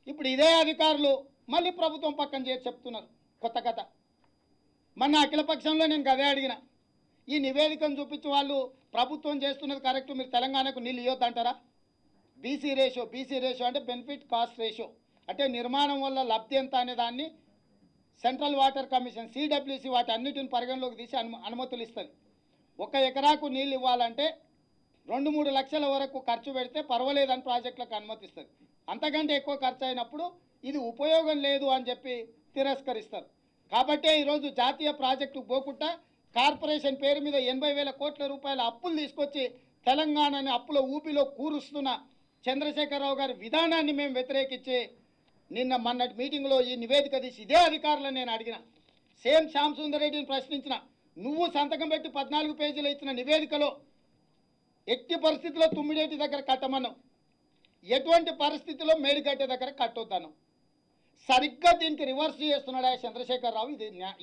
ఇప్పుడు ఇదే అధికారులు మళ్ళీ ప్రభుత్వం పక్కన చేసి చెప్తున్నారు కొత్త కథ. మొన్న అఖిలపక్షంలో నేను గదే అడిగిన, ఈ నివేదికను చూపించి వాళ్ళు ప్రభుత్వం చేస్తున్నది కరెక్ట్, మీరు తెలంగాణకు నీళ్ళు ఇవ్వద్దంటారా? బీసీ రేషియో అంటే బెనిఫిట్ కాస్ట్ రేషియో, అంటే నిర్మాణం వల్ల లబ్ధి ఎంత అనే దాన్ని సెంట్రల్ వాటర్ కమిషన్ సిడబ్ల్యూసి వాటి అన్నిటిని పరిగణలోకి తీసి అనుమతులు ఇస్తుంది. 1 ఎకరాకు నీళ్ళు ఇవ్వాలంటే 2-3 లక్షల వరకు ఖర్చు పెడితే పర్వాలేదని ప్రాజెక్టులకు అనుమతిస్తుంది. అంతకంటే ఎక్కువ ఖర్చు అయినప్పుడు ఇది ఉపయోగం లేదు అని చెప్పి తిరస్కరిస్తారు. కాబట్టే ఈరోజు జాతీయ ప్రాజెక్టుకు పోకుండా కార్పొరేషన్ పేరు మీద 80,000 కోట్ల రూపాయల అప్పులు తీసుకొచ్చి తెలంగాణని అప్పుల ఊపిలో కూరుస్తున్న చంద్రశేఖరరావు గారి విధానాన్ని మేము వ్యతిరేకించి మొన్నటి మీటింగ్లో ఈ నివేదిక తీసి ఇదే అధికారులను నేను అడిగిన. సేమ్ శ్యామ్ సుందర్ రెడ్డిని ప్రశ్నించిన, నువ్వు సంతకం పెట్టి 14 పేజీలు ఇచ్చిన నివేదికలో ఎట్టి పరిస్థితుల్లో తుమ్మిడేటి దగ్గర కట్టమన్నావు, ఎటువంటి పరిస్థితుల్లో మేడిగడ్డ దగ్గర కట్టొద్దాను. సరిగ్గా దీనికి రివర్స్ చేస్తున్నాడా చంద్రశేఖరరావు?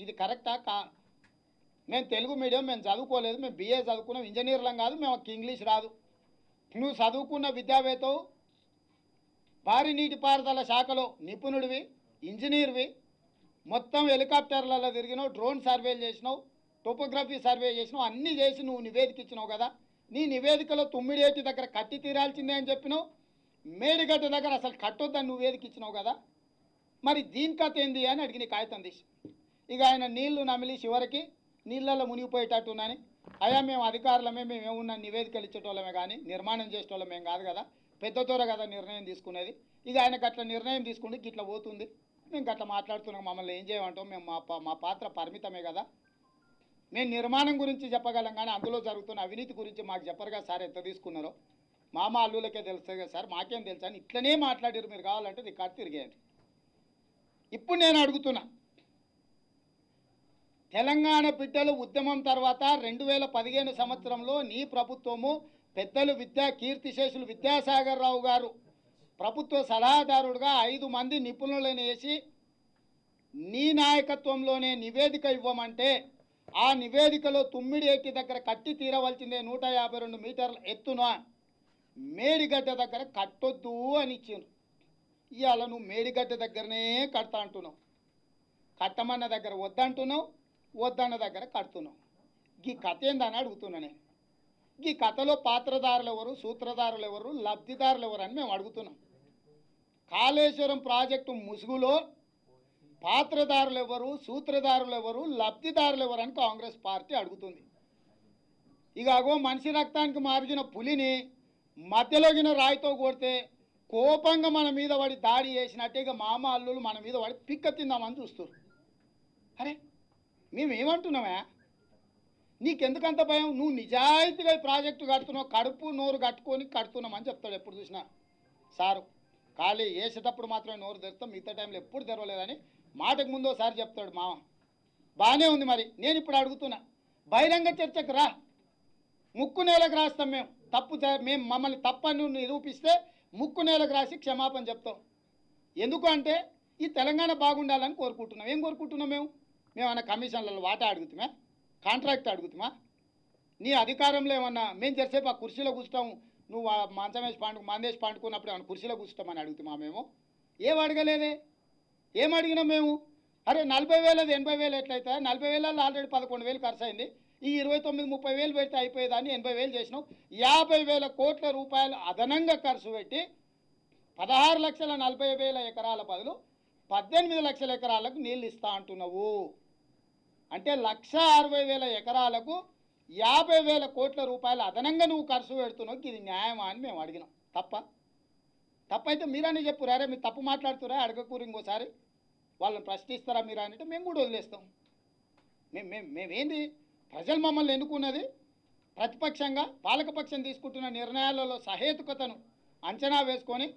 ఇది కరెక్టా? మేము తెలుగు మీడియం, మేము చదువుకోలేదు, మేము BA చదువుకున్నాం, ఇంజనీర్లం కాదు, మేము ఇంగ్లీష్ రాదు. నువ్వు చదువుకున్న విద్యావేత్తవు, భారీ నీటిపారుదల శాఖలో నిపుణుడివి, ఇంజనీర్వి, మొత్తం హెలికాప్టర్లలో తిరిగినావు, డ్రోన్ సర్వేలు చేసినావు, టోపోగ్రఫీ సర్వే చేసినావు, అన్నీ చేసి నువ్వు నివేదిక ఇచ్చినావు కదా. నీ నివేదికలో తుమ్మిడేటి దగ్గర కట్టి తీరాల్సిందే అని చెప్పినావు, మేడిగడ్డ దగ్గర అసలు కట్టొద్దని నువ్వు వేదిక ఇచ్చినావు కదా. మరి దీని కథ ఏంది అని అడిగిన కాగితం తీసి. ఇక ఆయన నీళ్లు నమిలి చివరికి నీళ్ళల్లో మునిగిపోయేటట్టునని, అయ్యా మేము అధికారులమే, మేము ఏమున్నా నివేదికలు ఇచ్చేటోళ్ళమే కానీ నిర్మాణం చేసేటోళ్ళమేం కాదు కదా, పెద్ద దూర కదా నిర్ణయం తీసుకునేది. ఇక ఆయనకు అట్లా నిర్ణయం తీసుకుంటే గిట్లా పోతుంది, మేము గట్లా మాట్లాడుతున్నాం, మమ్మల్ని ఏం చేయమంటాం, మేము మా పాత్ర పరిమితమే కదా, మేము నిర్మాణం గురించి చెప్పగలం కానీ అందులో జరుగుతున్న అవినీతి గురించి మాకు చెప్పరుగా సార్, ఎంత తీసుకున్నారో మామ అల్లులకే తెలుస్తుంది కదా సార్, మాకేం తెలుసా అని ఇట్లనే మాట్లాడారు. మీరు కావాలంటే రికార్డు తిరిగేయండి. ఇప్పుడు నేను అడుగుతున్నా, తెలంగాణ బిడ్డలు ఉద్యమం తర్వాత 2015 సంవత్సరంలో నీ ప్రభుత్వము పెద్దలు కీర్తిశేషులు విద్యాసాగర్ రావు గారు ప్రభుత్వ సలహాదారుడుగా 5 మంది నిపుణులను వేసి నీ నాయకత్వంలోనే నివేదిక ఇవ్వమంటే ఆ నివేదికలో తుమ్మిడేటి దగ్గర కట్టి తీరవలసిందే 152 మీటర్ల ఎత్తున మేడిగడ్డ దగ్గర కట్టొద్దు అని ఇచ్చిండ్రు. ఇవాళ నువ్వు మేడిగడ్డ దగ్గరనే కడతా అంటున్నావు, కట్టమన్న దగ్గర వద్దంటున్నావు, వద్దన్న దగ్గర కడుతున్నావు. ఈ కథ ఏందని అడుగుతున్నా నేను. ఈ కథలో పాత్రదారులు ఎవరు, సూత్రధారులు ఎవరు, లబ్ధిదారులు ఎవరు అని మేము అడుగుతున్నాం. కాళేశ్వరం ప్రాజెక్టు ముసుగులో పాత్రదారులు ఎవరు, సూత్రధారులు ఎవరు, లబ్ధిదారులు ఎవరు అని కాంగ్రెస్ పార్టీ అడుగుతుంది. ఇక అగో మనిషి రక్తానికి మారిన పులిని మధ్యలోగిన రాయితో కొడితే కోపంగా మన మీద పడి దాడి చేసినట్టే ఇక మామ అల్లులు మన మీద పడి పిక్క తిందామని చూస్తారు. అరే మేమేమంటున్నావా? నీకెందుకంత భయం? నువ్వు నిజాయితీగా ఈ ప్రాజెక్టు కడుతున్నావు, కడుపు నోరు కట్టుకొని కడుతున్నామని చెప్తాడు ఎప్పుడు చూసినా సారు. ఖాళీ వేసేటప్పుడు మాత్రమే నోరు తెరుస్తాం, మిగతా టైంలో ఎప్పుడు తెరవలేదని మాటకు ముందు ఒకసారి చెప్తాడు మామ. బాగానే ఉంది. మరి నేను ఇప్పుడు అడుగుతున్నా, బహిరంగ చర్చకు రా, ముక్కు నేలకు రాస్తాం. మేము మమ్మల్ని తప్పని నిరూపిస్తే ముక్కు నేలకు రాసి క్షమాపణ చెప్తాం. ఎందుకు అంటే ఈ తెలంగాణ బాగుండాలని కోరుకుంటున్నాం. ఏం కోరుకుంటున్నాం? మేమన్నా కమిషన్లలో వాటా అడుగుతామా, కాంట్రాక్ట్ అడుగుతామా? నీ అధికారంలో ఏమన్నా మేము చేసేపు ఆ కుర్చీలో కూర్చుంటాము, నువ్వు మంచం వేసి మందేసి పండుకున్నప్పుడు ఏమన్నా కుర్చీలో కూర్చుంటామని అడుగుతామా? మేము ఏం అడగలేదే. ఏం అడిగినాం మేము? అరే 40,000 80,000 ఎట్లయితే 40,000 ఆల్రెడీ 11,000 ఖర్చు అయింది, ఈ 29-30,000 పెడితే అయిపోయేదాన్ని 80,000 చేసినాం. 50,000 కోట్ల రూపాయలు అదనంగా ఖర్చు పెట్టి 16,40,000 ఎకరాల బదులు 18 లక్షల ఎకరాలకు నీళ్ళు ఇస్తా అంటున్నావు. అంటే 1,60,000 ఎకరాలకు 50,000 కోట్ల రూపాయలు అదనంగా నువ్వు ఖర్చు పెడుతున్నావు. ఇది న్యాయమా అని మేము అడిగినాం. తప్పైతే మీరని చెప్పు. అరే మీరు తప్పు మాట్లాడుతురా, అడగకూరు ఇంకోసారి వాళ్ళని ప్రశ్నిస్తారా మీరు అంటే మేము కూడా వదిలేస్తాం. మేమేంది, ప్రజలు మమ్మల్ని ఎన్నుకున్నది ప్రతిపక్షంగా పాలకపక్షం తీసుకుంటున్న నిర్ణయాలలో సహేతుకతను అంచనా వేసుకొని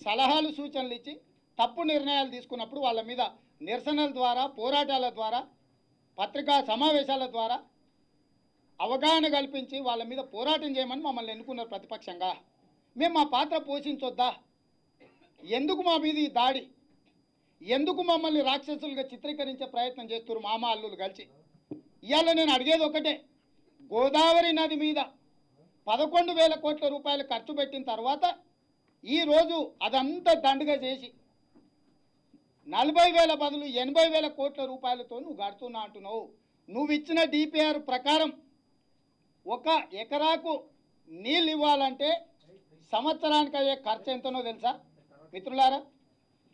సలహాలు సూచనలు ఇచ్చి తప్పు నిర్ణయాలు తీసుకున్నప్పుడు వాళ్ళ మీద నిరసనల ద్వారా, పోరాటాల ద్వారా, పత్రికా సమావేశాల ద్వారా అవగాహన కల్పించి వాళ్ళ మీద పోరాటం చేయమని మమ్మల్ని ఎన్నుకున్నారు ప్రతిపక్షంగా. మేము మా పాత్ర పోషించొద్దా? ఎందుకు మా మీద ఈ దాడి? ఎందుకు మమ్మల్ని రాక్షసులుగా చిత్రీకరించే ప్రయత్నం చేస్తున్నారు మామ అల్లులు కలిసి? ఇవాళ నేను అడిగేది ఒకటే, గోదావరి నది మీద 11,000 కోట్ల రూపాయలు ఖర్చు పెట్టిన తర్వాత ఈరోజు అదంతా దండుగా చేసి 40,000 బదులు 80,000 కోట్ల రూపాయలతో నువ్వు కడుతున్నా అంటున్నావు. నువ్వు ఇచ్చిన డిపిఆర్ ప్రకారం ఒక ఎకరాకు నీళ్ళు ఇవ్వాలంటే సంవత్సరానికి అయ్యే ఖర్చు ఎంతనో తెలుసా మిత్రులారా?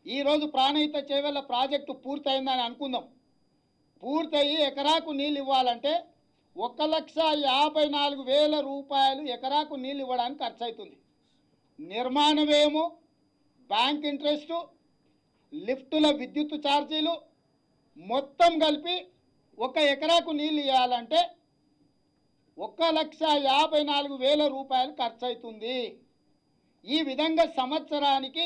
ఈరోజు ప్రాణహిత చేవెళ్ళ ప్రాజెక్టు పూర్తయిందని అనుకుందాం. పూర్తయి ఎకరాకు నీళ్ళు ఇవ్వాలంటే 1,54,000 రూపాయలు ఎకరాకు నీళ్ళు ఇవ్వడానికి ఖర్చు అవుతుంది. నిర్మాణమేమో, బ్యాంక్ ఇంట్రెస్టు, లిఫ్టుల విద్యుత్ ఛార్జీలు మొత్తం కలిపి ఒక ఎకరాకు నీళ్ళు ఇవ్వాలంటే 1,54,000 రూపాయలు ఖర్చు అవుతుంది. ఈ విధంగా సంవత్సరానికి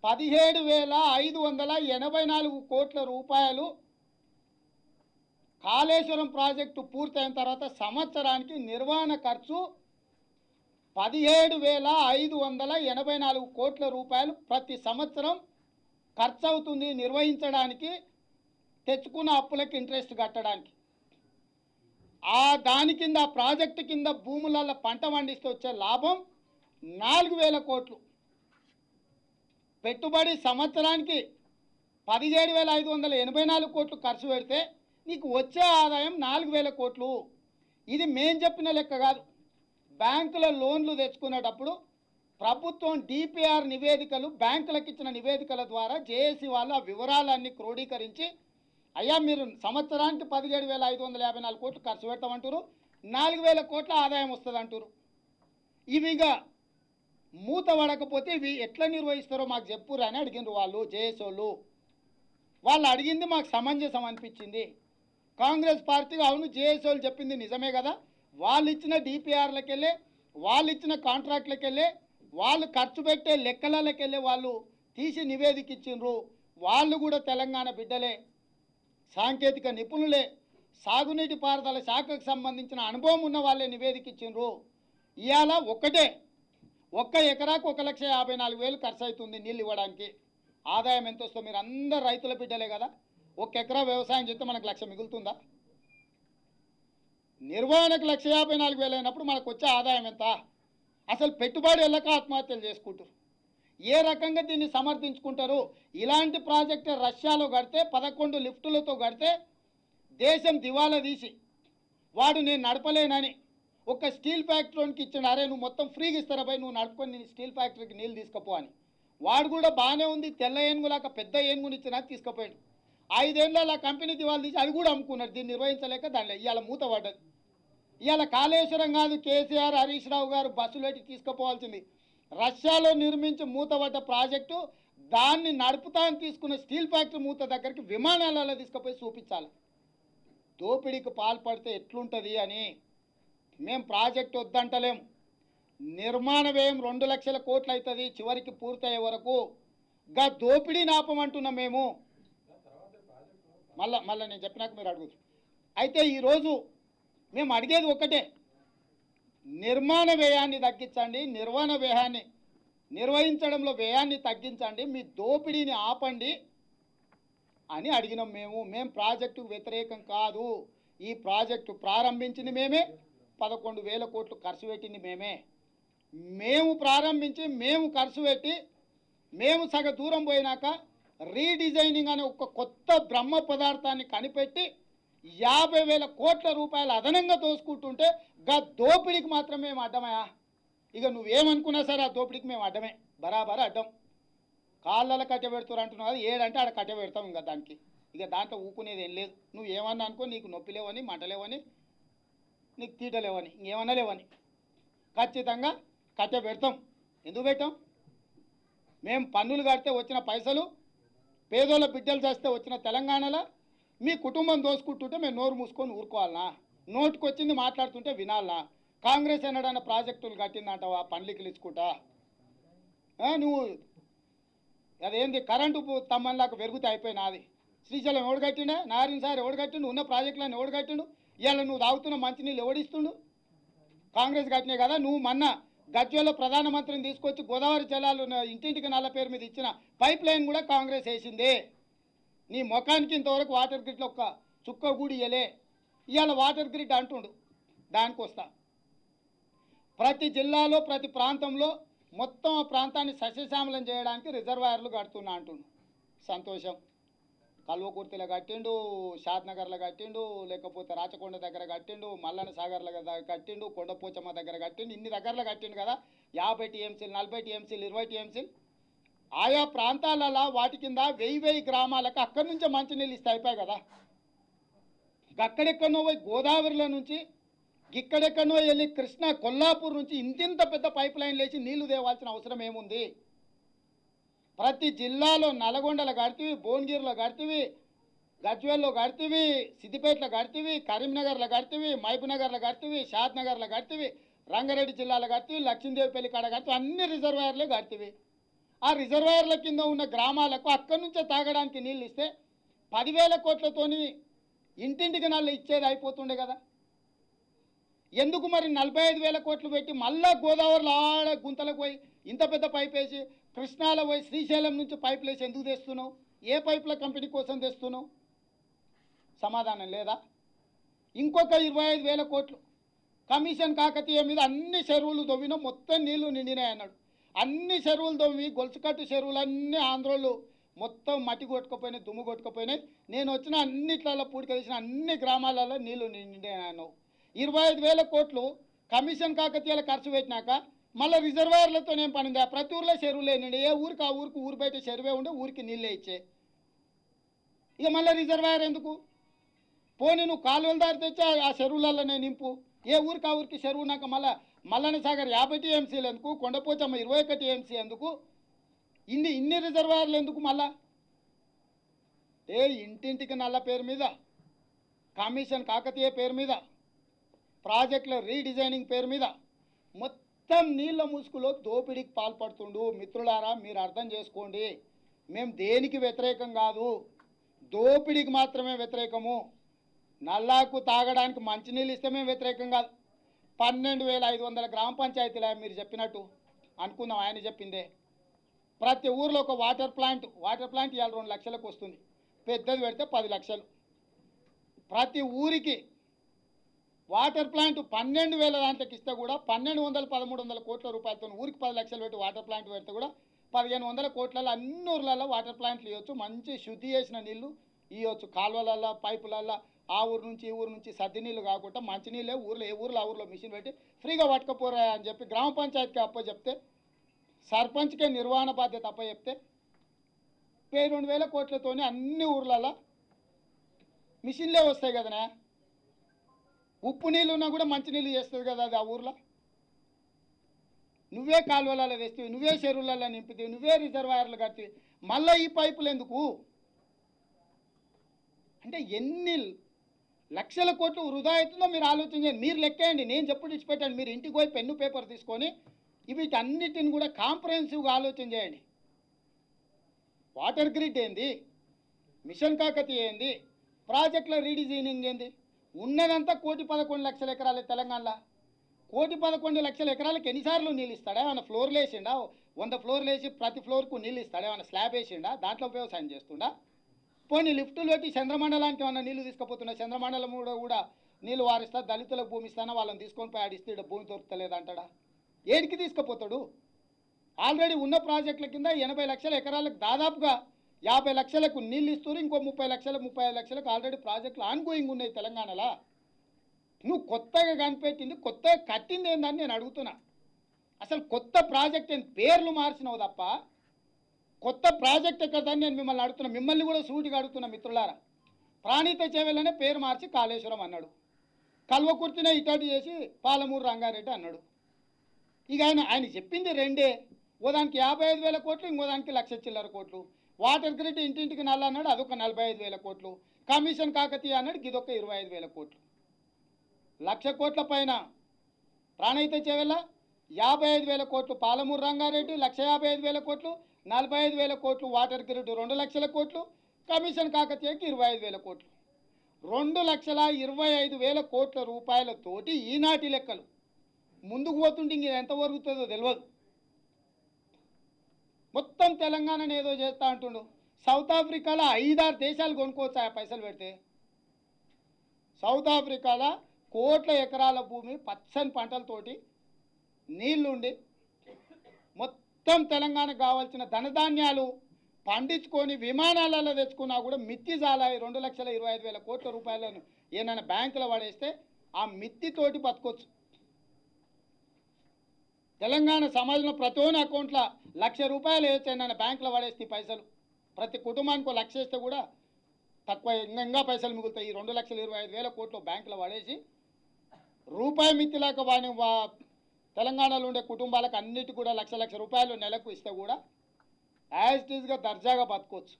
17,584 కోట్ల రూపాయలు కాళేశ్వరం ప్రాజెక్టు పూర్తయిన తర్వాత సంవత్సరానికి నిర్వహణ ఖర్చు 17,584 కోట్ల రూపాయలు ప్రతి సంవత్సరం ఖర్చు అవుతుంది నిర్వహించడానికి, తెచ్చుకున్న అప్పులకి ఇంట్రెస్ట్ కట్టడానికి. దాని కింద ప్రాజెక్టు కింద భూములలో పంట పండిస్తే వచ్చే లాభం 4,000 కోట్లు. పెట్టుబడి సంవత్సరానికి 17,584 కోట్లు ఖర్చు పెడితే నీకు వచ్చే ఆదాయం 4,000 కోట్లు. ఇది మేం చెప్పిన లెక్క కాదు. బ్యాంకుల లోన్లు తెచ్చుకునేటప్పుడు ప్రభుత్వం డిపిఆర్ నివేదికలు, బ్యాంకులకు ఇచ్చిన నివేదికల ద్వారా జేఏసీ వాళ్ళు ఆ వివరాలన్నీ క్రోడీకరించి, అయ్యా మీరు సంవత్సరానికి 17,554 కోట్లు ఖర్చు పెడతామంటారు, 4,000 కోట్ల ఆదాయం వస్తుంది అంటారు. ఇవిగా మూత పడకపోతే ఇవి ఎట్లా నిర్వహిస్తారో మాకు చెప్పురు అని అడిగినారు వాళ్ళు జేఏసీ వాళ్ళు అడిగింది మాకు సమంజసం అనిపించింది. కాంగ్రెస్ పార్టీగా అవును జేఏసీ వాళ్ళు చెప్పింది నిజమే కదా, వాళ్ళు ఇచ్చిన డిపిఆర్లకు వెళ్ళే, వాళ్ళు ఇచ్చిన కాంట్రాక్ట్లకు వెళ్ళే, వాళ్ళు ఖర్చు పెట్టే లెక్కలకి వెళ్ళే వాళ్ళు తీసి నివేదిక ఇచ్చిండ్రు. వాళ్ళు కూడా తెలంగాణ బిడ్డలే, సాంకేతిక నిపుణులే, సాగునీటి పారుదల శాఖకు సంబంధించిన అనుభవం ఉన్న వాళ్ళే నివేదిక ఇచ్చిండ్రు. ఇవాళ ఒక్క ఎకరాకు 1,54,000 ఖర్చు అవుతుంది నీళ్ళు ఇవ్వడానికి. ఆదాయం ఎంత వస్తుందో మీరు అందరు రైతుల బిడ్డలే కదా. 1 ఎకరా వ్యవసాయం చేస్తే మనకు 1,00,000 మిగులుతుందా? నిర్వహణకు 1,54,000 అయినప్పుడు మనకు వచ్చే ఆదాయం ఎంత? అసలు పెట్టుబడి వెళ్ళక ఆత్మహత్యలు చేసుకుంటారు. ఏ రకంగా దీన్ని సమర్థించుకుంటారు? ఇలాంటి ప్రాజెక్టు రష్యాలో కడితే 11 లిఫ్టులతో కడితే దేశం దివాలా తీసి వాడు నేను నడపలేనని ఒక స్టీల్ ఫ్యాక్టరీకి ఇచ్చాడు. అరే నువ్వు మొత్తం ఫ్రీగా ఇస్తారా భయ్, నువ్వు నడుపుకొని నేను స్టీల్ ఫ్యాక్టరీకి నీళ్ళు తీసుకుపో అని. వాడు కూడా బాగానే ఉంది, తెల్ల ఏనుగులాక పెద్ద ఏనుగుని ఇచ్చినా తీసుకుపోయాడు. 5 ఏళ్ళ కంపెనీ దివాలా తీసి అది కూడా అమ్ముకున్నాడు. దీన్ని నిర్వహించలేక దానిలో ఇవాళ మూత పడ్డది. ఇవాళ కాళేశ్వరం కాదు, కేసీఆర్ హరీష్ రావు గారు బస్సులు పెట్టి తీసుకుపోవాల్సింది రష్యాలో నిర్మించి మూతపడ్డ ప్రాజెక్టు, దాన్ని నడుపుతా అని తీసుకున్న స్టీల్ ఫ్యాక్టరీ మూత దగ్గరికి విమానాలలో తీసుకుపోయి చూపించాలి. దోపిడీకి పాల్పడితే ఎట్లుంటుంది అని మేము ప్రాజెక్టు వద్దంటలేము. నిర్మాణ వ్యయం 2,00,000 కోట్లు అవుతుంది చివరికి పూర్తయ్యే వరకు. గా దోపిడీని ఆపమంటున్నాం మేము. మళ్ళీ నేను చెప్పినాక మీరు అడుగుతారు. అయితే ఈరోజు మేము అడిగేది ఒకటే, నిర్మాణ వ్యయాన్ని తగ్గించండి, నిర్వహణ వ్యయాన్ని నిర్వహించడంలో వ్యయాన్ని తగ్గించండి, మీ దోపిడీని ఆపండి అని అడిగినాం. మేము ప్రాజెక్టుకు వ్యతిరేకం కాదు. ఈ ప్రాజెక్టు ప్రారంభించింది మేమే, 11,000 కోట్లు ఖర్చు పెట్టింది మేమే. మేము ప్రారంభించి మేము ఖర్చు పెట్టి మేము సగ దూరం పోయినాక రీడిజైనింగ్ అనే ఒక కొత్త బ్రహ్మ పదార్థాన్ని కనిపెట్టి 50,000 కోట్ల రూపాయలు అదనంగా దోసుకుంటుంటే గా దోపిడీకి మాత్రం మేము అడ్డమయా? ఇక నువ్వేమనుకున్నా సరే ఆ దోపిడీకి మేము అడ్డమే, బరాబర్ అడ్డం. కాళ్ళలో కట్టె పెడుతున్నారు అంటున్నావు కదా, ఏడంటే ఆడ కట్టె పెడతాం. ఇంకా దానికి ఇక దాంట్లో ఊకునేది ఏం లేదు. నువ్వు ఏమన్నా అనుకో, నీకు నొప్పి లేవని, మంట లేవని, నీకు తీట లేవని, ఇంకేమన్నా లేవని, ఖచ్చితంగా కట్టె పెడతాం. ఎందుకు పెట్టాం? మేము పన్నులు కడితే వచ్చిన పైసలు, పేదోళ్ళ బిడ్డలు చేస్తే వచ్చిన తెలంగాణలో మీ కుటుంబం దోసుకుంటుంటే మేము నోరు మూసుకొని ఊరుకోవాలనా? నోటుకు వచ్చింది మాట్లాడుతుంటే వినాలనా? కాంగ్రెస్ ఎన్నడన్నా ప్రాజెక్టులు కట్టిందంటావా పన్లికి ఇచ్చుకుంటా? నువ్వు అదేంది కరెంటు తమ్మన్లాగా పెరుగుతే అయిపోయినాది. శ్రీశైలం ఎవడు కట్టిండే? నారాయణ సార్ ఎవడు కట్టిండు? ఉన్న ప్రాజెక్టులను ఎవడు కట్టిండు? ఇవాళ నువ్వు తాగుతున్న మంచినీళ్ళు ఎవడిస్తుండు? కాంగ్రెస్ కట్టినాయి కదా. నువ్వు మొన్న గజ్వేల్లో ప్రధానమంత్రిని తీసుకొచ్చి గోదావరి జలాలు ఇంటింటికి నల్ల పేరు మీద ఇచ్చిన పైప్ లైన్ కూడా కాంగ్రెస్ వేసింది. నీ ముఖానికి ఇంతవరకు వాటర్ గ్రిడ్లో ఒక్క చుక్క కూడా ఇయ్యలే. ఇవాళ వాటర్ గ్రిడ్ అంటుండు. దానికి వస్తా. ప్రతి జిల్లాలో ప్రతి ప్రాంతంలో మొత్తం ఆ ప్రాంతాన్ని సస్యశ్యామలం చేయడానికి రిజర్వాయర్లు కడుతున్నా అంటుండు. సంతోషం. కల్వకుర్తిలో కట్టిండు, షాద్నగర్లో కట్టిండు, లేకపోతే రాచకొండ దగ్గర కట్టిండు, మల్లన్న సాగర్ల కట్టిండు, కొండపోచమ్మ దగ్గర కట్టిండు. ఇన్ని దగ్గరలో కట్టిండు కదా. 50 టీఎంసీలు, 40 టీఎంసీలు, 20 టీఎంసీలు ఆయా ప్రాంతాలలో వాటి కింద 1000 గ్రామాలకు అక్కడి నుంచే మంచినీళ్ళు ఇస్తే అయిపోయాయి కదా. అక్కడెక్కడనో పోయి గోదావరిలో నుంచి ఇక్కడెక్కడనో వెళ్ళి కృష్ణా కొల్లాపూర్ నుంచి ఇంతింత పెద్ద పైప్ లైన్ లేచి నీళ్లు తేవాల్సిన అవసరం ఏముంది? ప్రతి జిల్లాలో నల్గొండలో కడితివి, భువనగిరిలో కడితివి, గజ్వేల్లో కడితివి, సిద్దిపేటలో కడితివి, కరీంనగర్లో కడితివి, మహబూబ్నగర్లో కడితివి, షాద్నగర్లో కడితివి, రంగారెడ్డి జిల్లాలో కడితివి, లక్ష్మీదేవిపల్లి కాడ కడితివి, అన్ని రిజర్వాయర్లే కడితివి. ఆ రిజర్వాయర్ల కింద ఉన్న గ్రామాలకు అక్కడి నుంచే తాగడానికి నీళ్ళు ఇస్తే 10,000 కోట్లతోని ఇంటింటికి నల్ల ఇచ్చేది అయిపోతుండే కదా. ఎందుకు మరి 45,000 కోట్లు పెట్టి మళ్ళా గోదావరిలో ఆడ గుంతలకు పోయి ఇంత పెద్ద పైప్ వేసి కృష్ణాలో పోయి శ్రీశైలం నుంచి పైపులు వేసి ఎందుకు తెస్తున్నావు? ఏ పైపుల కంపెనీ కోసం తెస్తున్నావు? సమాధానం లేదా? ఇంకొక 25,000 కోట్లు కమిషన్ కాకతీయ మీద అన్ని చెరువులు తవ్వినా మొత్తం నీళ్లు నిండినాయి అన్నాడు. అన్ని చెరువులు తవ్వి గొలుసుకట్టు చెరువులన్నీ ఆంధ్రోళ్ళు మొత్తం మట్టి కొట్టుకుపోయినాయి, దుమ్ము కొట్టుకుపోయినాయి. నేను వచ్చిన అన్నిట్లలో పూడికేసిన అన్ని గ్రామాలలో నీళ్లు నిండినాయి అన్నావు. 25,000 కోట్లు కమిషన్ కాకతీయాల ఖర్చు పెట్టినాక మళ్ళీ రిజర్వాయర్లతో ఏం పనిందా? ప్రతి ఊర్లో చెరువులే నిండి, ఏ ఊరికి ఆ ఊరికి ఊరు బయట చెరువే ఉండే ఊరికి నీళ్ళే ఇచ్చే. ఇక మళ్ళీ రిజర్వాయర్ ఎందుకు? పోనీ నువ్వు కాలువల దారి తెచ్చి ఆ చెరువులలోనే నింపు. ఏ ఊరికి ఆ ఊరికి చెరువు నాక మళ్ళీ మల్లన్న సాగర్ 50 టీఎంసీలు ఎందుకు? కొండపోచమ్మ 21 టీఎంసీ ఎందుకు? ఇన్ని రిజర్వాయర్లు ఎందుకు? మళ్ళా ఇంటింటికి నల్ల పేరు మీద, కమిషన్ కాకతీయ పేరు మీద, ప్రాజెక్టుల రీడిజైనింగ్ పేరు మీద మొత్తం నీళ్ళ ముసుగులో దోపిడీకి పాల్పడుతుండు. మిత్రులారా, మీరు అర్థం చేసుకోండి. మేము దేనికి వ్యతిరేకం కాదు, దోపిడీకి మాత్రమే వ్యతిరేకము. నల్లాకు తాగడానికి మంచినీళ్ళు ఇస్తే మేము వ్యతిరేకం కాదు. 12,500 గ్రామ పంచాయతీలు మీరు చెప్పినట్టు అనుకుందాం. ఆయన చెప్పిందే. ప్రతి ఊర్లో ఒక వాటర్ ప్లాంట్ ఇవాళ 2 లక్షలకు వస్తుంది. పెద్దది పెడితే 10 లక్షలు. ప్రతి ఊరికి వాటర్ ప్లాంట్ 12,000 దాంట్లోకి ఇస్తే కూడా 1,200-1,300 కోట్ల రూపాయలతో ఊరికి 10 లక్షలు పెట్టి వాటర్ ప్లాంట్ పెడితే కూడా 1,500 కోట్లలో అన్ని ఊర్లలో వాటర్ ప్లాంట్లు ఇవ్వచ్చు. మంచి శుద్ధి చేసిన నీళ్లు ఇవ్వచ్చు. కాలువలలో, పైపులలో ఆ ఊరు నుంచి ఈ ఊరు నుంచి సద్ది నీళ్ళు కాకుండా మంచినీళ్ళే ఊర్లో ఏ ఊర్లో ఆ ఊర్లో మిషన్ పెట్టి ఫ్రీగా పట్టుకపోరా అని చెప్పి గ్రామ పంచాయతీకి అప్ప చెప్తే, సర్పంచ్కే నిర్వహణ బాధ్యత అప్ప చెప్తే 2,000 కోట్లతోనే అన్ని ఊర్లలో మిషన్లే వస్తాయి కదనే. ఉప్పు నీళ్ళు ఉన్నా కూడా మంచినీళ్ళు చేస్తుంది కదా అది ఆ ఊర్లో. నువ్వే కాలువలలో వేస్తావు, నువ్వే చెరువులలో నింపుతావు, నువ్వే రిజర్వాయర్లు కడితే మళ్ళీ ఈ పైపులు ఎందుకు? అంటే ఎన్ని లక్షల కోట్లు వృధా అవుతుందో మీరు ఆలోచించండి. మీరు లెక్కేయండి, నేను చెప్పుడు ఇచ్చిపెట్టండి. మీరు ఇంటికి పోయి పెన్ను పేపర్ తీసుకొని వీటన్నిటిని కూడా కాంప్రహెన్సివ్గా ఆలోచన చేయండి. వాటర్ గ్రిడ్ ఏంది, మిషన్ కాకతీయ ఏంది, ప్రాజెక్టుల రీడిజైనింగ్ ఏంది? ఉన్నదంతా 1,11,00,000 ఎకరాలు తెలంగాణలో. 1,11,00,000 ఎకరాలకు ఎన్నిసార్లు నీళ్ళు ఇస్తాడా? ఏమైనా ఫ్లోర్లు వేసిండా? 100 ఫ్లోర్లు వేసి ప్రతి ఫ్లోర్కు నీళ్ళు ఇస్తాడా? ఏమైనా స్లాబ్ వేసిండా? దాంట్లో వ్యవసాయం చేస్తుండా? పోనీ లిఫ్టులు పెట్టి చంద్రమండలానికి ఏమన్నా నీళ్ళు తీసుకుపోతున్నా? చంద్రమండలం కూడా నీళ్ళు వారిస్తా, దళితులకు భూమి ఇస్తానా, వాళ్ళని తీసుకొని పోయి ఆడిస్తే భూమి దొరుకుతలేదంటాడా? ఏడికి తీసుకుపోతాడు? ఆల్రెడీ ఉన్న ప్రాజెక్టుల కింద 80 లక్షల ఎకరాలకు దాదాపుగా 50 లక్షలకు నీళ్ళు ఇస్తారు. ఇంకో 30 లక్షలు 35 లక్షలకు ఆల్రెడీ ప్రాజెక్టులు ఆన్గోయింగ్ ఉన్నాయి తెలంగాణలో. నువ్వు కొత్తగా కనిపెట్టింది, కొత్తగా కట్టింది ఏందని నేను అడుగుతున్నా. అసలు కొత్త ప్రాజెక్ట్ ఏంది? పేర్లు మార్చినావు తప్ప కొత్త ప్రాజెక్ట్ ఎక్కడదని నేను మిమ్మల్ని అడుగుతున్నా. మిమ్మల్ని కూడా సూటిగా అడుగుతున్నా మిత్రులారా. ప్రాణిత చేవెళ్ళనే పేరు మార్చి కాళేశ్వరం అన్నాడు. కల్వకుర్తినే ఇటాటి చేసి పాలమూరు రంగారెడ్డి అన్నాడు. ఇక ఆయన చెప్పింది రెండే. ఓ దానికి 55,000 కోట్లు, ఇంకో దానికి 1,00,000 చిల్లర కోట్లు. వాటర్ గ్రిడ్ ఇంటింటికి నల్ల అన్నాడు, అదొక 45,000 కోట్లు. కమిషన్ కాకతీయ అన్నాడు, ఇదొక 25,000 కోట్లు. 1,00,000 కోట్ల పైన ప్రాణహిత చేవెళ్ళ, 55,000 కోట్లు పాలమూరు రంగారెడ్డి, 1,55,000 కోట్లు, 45,000 కోట్లు వాటర్ గ్రిడ్ 2 లక్షల కోట్లు, కమిషన్ కాకతీయకి 25,000 కోట్లు. 2,25,000 కోట్ల రూపాయలతోటి ఈనాటి లెక్కలు ముందుకు పోతుంటే ఇంక ఎంత వరుగుతుందో తెలియదు. మొత్తం తెలంగాణను ఏదో చేస్తా అంటుండు. సౌత్ ఆఫ్రికాలో 5-6 దేశాలు కొనుక్కోవచ్చు ఆ పైసలు పెడితే. సౌత్ ఆఫ్రికాలో కోట్ల ఎకరాల భూమి పచ్చని పంటలతోటి నీళ్లుండి మొత్తం తెలంగాణకు కావాల్సిన ధనధాన్యాలు పండించుకొని విమానాలలో తెచ్చుకున్నా కూడా మిత్తి చాలా 2,25,000 కోట్ల రూపాయలను ఏమైనా బ్యాంకులో పడేస్తే ఆ మిత్తితోటి బతకొచ్చు. తెలంగాణ సమాజంలో ప్రతి ఒక్క అకౌంట్లో 1,00,000 రూపాయలు వేస్తే బ్యాంకులో పడేస్తే పైసలు ప్రతి కుటుంబానికి 1,00,000 వేస్తే కూడా తక్కువ ఇంకా పైసలు మిగులుతాయి. ఈ 2,25,000 కోట్లు బ్యాంకులో పడేసి రూపాయి మిత్తి లేక తెలంగాణలో ఉండే కుటుంబాలకు అన్నిటి కూడా 1,00,000 రూపాయలు నెలకు ఇస్తే కూడా యాజ్ ఇట్ ఈజ్గా దర్జాగా బతకొచ్చు.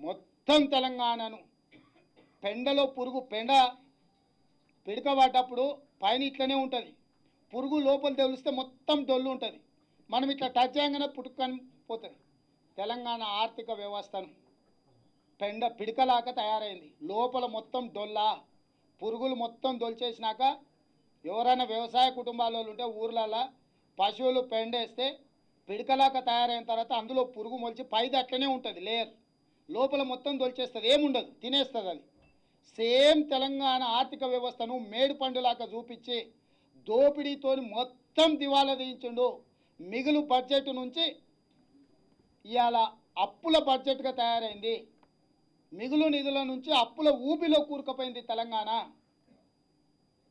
మొత్తం తెలంగాణను పెండలో పురుగు పిడకబడ్డప్పుడు పైన ఇట్లనే ఉంటుంది, పురుగు లోపల తెలిస్తే మొత్తం డొల్లు ఉంటుంది. మనం ఇట్లా టచ్ చేయగానే పుట్టుకొని పోతుంది. తెలంగాణ ఆర్థిక వ్యవస్థను పిడకలాగా తయారైంది. లోపల మొత్తం డొల్లా పురుగులు మొత్తం దొలిచేసినాక ఎవరైనా వ్యవసాయ కుటుంబాలలో ఉంటే ఊర్లలో పశువులు పెండేస్తే పిడకలాగా తయారైన తర్వాత అందులో పురుగు మొలిచి పైది అట్లనే ఉంటుంది లేయర్, లోపల మొత్తం దొలిచేస్తుంది, ఏముండదు, తినేస్తుంది అది. సేమ్ తెలంగాణ ఆర్థిక వ్యవస్థను మేడు పండులాగా చూపించి దోపిడీతో మొత్తం దివాలా తీయించిండు. మిగులు బడ్జెట్ నుంచి ఇవాళ అప్పుల బడ్జెట్గా తయారైంది. మిగులు నిధుల నుంచి అప్పుల ఊబిలో కూరుకుపోయింది తెలంగాణ.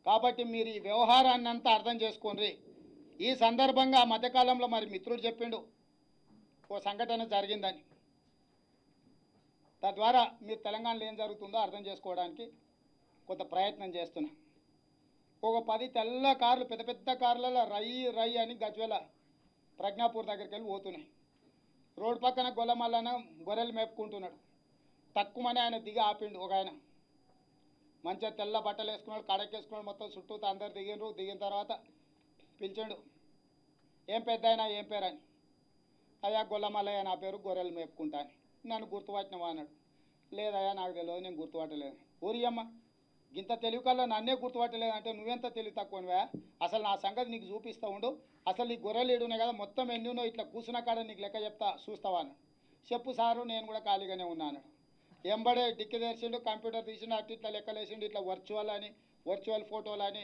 కాబట్టి మీరు ఈ వ్యవహారాన్ని అంతా అర్థం చేసుకోండి. ఈ సందర్భంగా మధ్యకాలంలో మరి మిత్రుడు చెప్పిండు ఓ సంఘటన జరిగిందని. తద్వారా మీరు తెలంగాణలో ఏం జరుగుతుందో అర్థం చేసుకోవడానికి కొంత ప్రయత్నం చేస్తున్నా. ఒక 10 తెల్ల కార్లు పెద్ద పెద్ద కార్లలో రై అని గజ్వేల ప్రజ్ఞాపూర్ దగ్గరికి వెళ్ళి పోతున్నాయి. రోడ్డు పక్కన గొల్లమల్లన గొర్రెలు మేపుకుంటున్నాడు. తక్కువని ఆయన దిగి ఆపిండు. ఒక ఆయన మంచిగా తెల్ల బట్టలు వేసుకున్నాడు, కడకేసుకున్నాడు, మొత్తం చుట్టూ అందరు దిగిండ్రు. దిగిన తర్వాత పిలిచిండు, ఏం పెద్ద అయినా ఏం పేరు అని. అయ్యా గొల్లమల్లయ్య నా పేరు, గొర్రెలు మేపుకుంటా అని. నన్ను గుర్తుపట్టినవా అన్నాడు. లేదయ్యా నాకు తెలియదు, నేను గుర్తుపట్టలేదు. ఊరియమ్మ ఇంత తెలివి కల్లా నన్నే గుర్తుపట్టలేదు అంటే నువ్వెంత తెలివి తక్కువనివా, అసలు నా సంగతి నీకు చూపిస్తూ ఉండు, అసలు నీ గొర్రెలు ఏడున్నాయి కదా మొత్తం ఎన్నున్నో ఇట్లా కూర్చున్న కాడ నీకు లెక్క చెప్తా చూస్తావా అన్నాడు. చెప్పు సారు నేను కూడా ఖాళీగానే ఉన్నాను. ఎంబడే డిక్కి తెరిచిండు, కంప్యూటర్ తీసిండు, అటు ఇట్లా లెక్కలేసిండు, ఇట్లా వర్చువల్ ఫోటోలు అని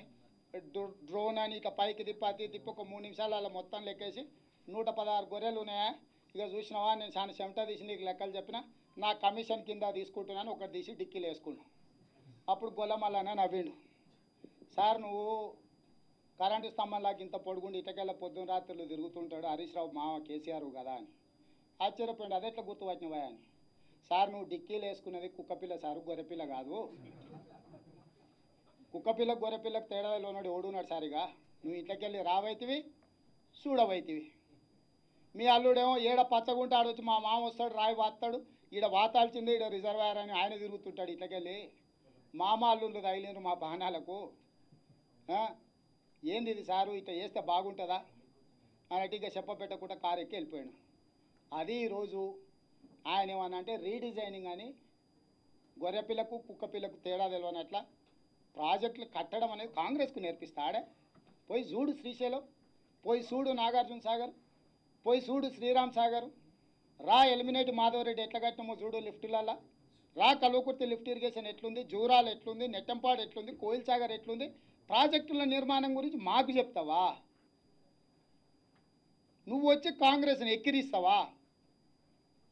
డ్రోన్ అని ఇట్లా పైకి తిప్పి ఒక 3 నిమిషాలు అలా మొత్తం లెక్కేసి 116 గొర్రెలు ఉన్నాయా, ఇక చూసినావా నేను చాలా చెమట తీసి నీకు లెక్కలు చెప్పిన, నా కమిషన్ కింద తీసుకుంటున్నాను, ఒకటి తీసి డిక్కీలు వేసుకున్నాను. అప్పుడు గొల్లమల్లన నవ్విండు, సార్ నువ్వు కరెంటు స్తంభంలాగా ఇంత పొడుగుండి ఇటకెళ్ళ పొద్దున రాత్రులు తిరుగుతుంటాడు హరీష్ రావు మామ కేసీఆర్ కదా అని. ఆశ్చర్యపోయిండు, అదే ఎట్లా గుర్తుపట్టినవా అని. సార్ నువ్వు డిక్కీలు వేసుకున్నది కుక్కపిల్ల సారు, గొర్రెపిల్ల కాదు. కుక్కపిల్ల గొర్రెపిల్లకు తేడాలో ఉన్నాడు ఓడున్నాడు సారిగా. నువ్వు ఇంట్లోకెళ్ళి రావైతివి చూడవైతివి. మీ అల్లుడేమో ఏడ పచ్చగుంటే ఆడొచ్చి మా మామ వస్తాడు రాయి వాస్తాడు, ఈడ వాతాల్చింది ఈడ రిజర్వాయర్ అని ఆయన తిరుగుతుంటాడు. ఇట్లకెళ్ళి మామ అల్లుళ్ళు తగిలిండ్రు మా బాణాలకు, ఏంది ఇది సారు ఇట్లా చేస్తే బాగుంటుందా అన్నట్టు ఇక చెప్పబెట్టకుండా కారు ఎక్కి వెళ్ళిపోయాడు. అది ఈరోజు ఆయన ఏమన్నా అంటే రీడిజైనింగ్ అని గొర్రెపిల్లకు కుక్కపిల్లకు తేడా తెలియనట్ల ప్రాజెక్టులు కట్టడం అనేది కాంగ్రెస్కు నేర్పిస్తాడే. పోయి చూడు శ్రీశైలం, పోయి చూడు నాగార్జున సాగర్, పోయి చూడు శ్రీరామ్ సాగర్, రా ఎలిమినేట్ మాధవరెడ్డి ఎట్లా కట్టినామో చూడు లిఫ్టులలో, రా కల్వకుర్తి లిఫ్ట్ ఇరిగేషన్ ఎట్లుంది, జూరాలు ఎట్లుంది, నెట్టంపాడు ఎట్లుంది, కోయిల్ సాగర్ ఎట్లుంది, ప్రాజెక్టుల నిర్మాణం గురించి మాకు చెప్తావా? నువ్వు వచ్చి కాంగ్రెస్ని ఎక్కిరిస్తావా?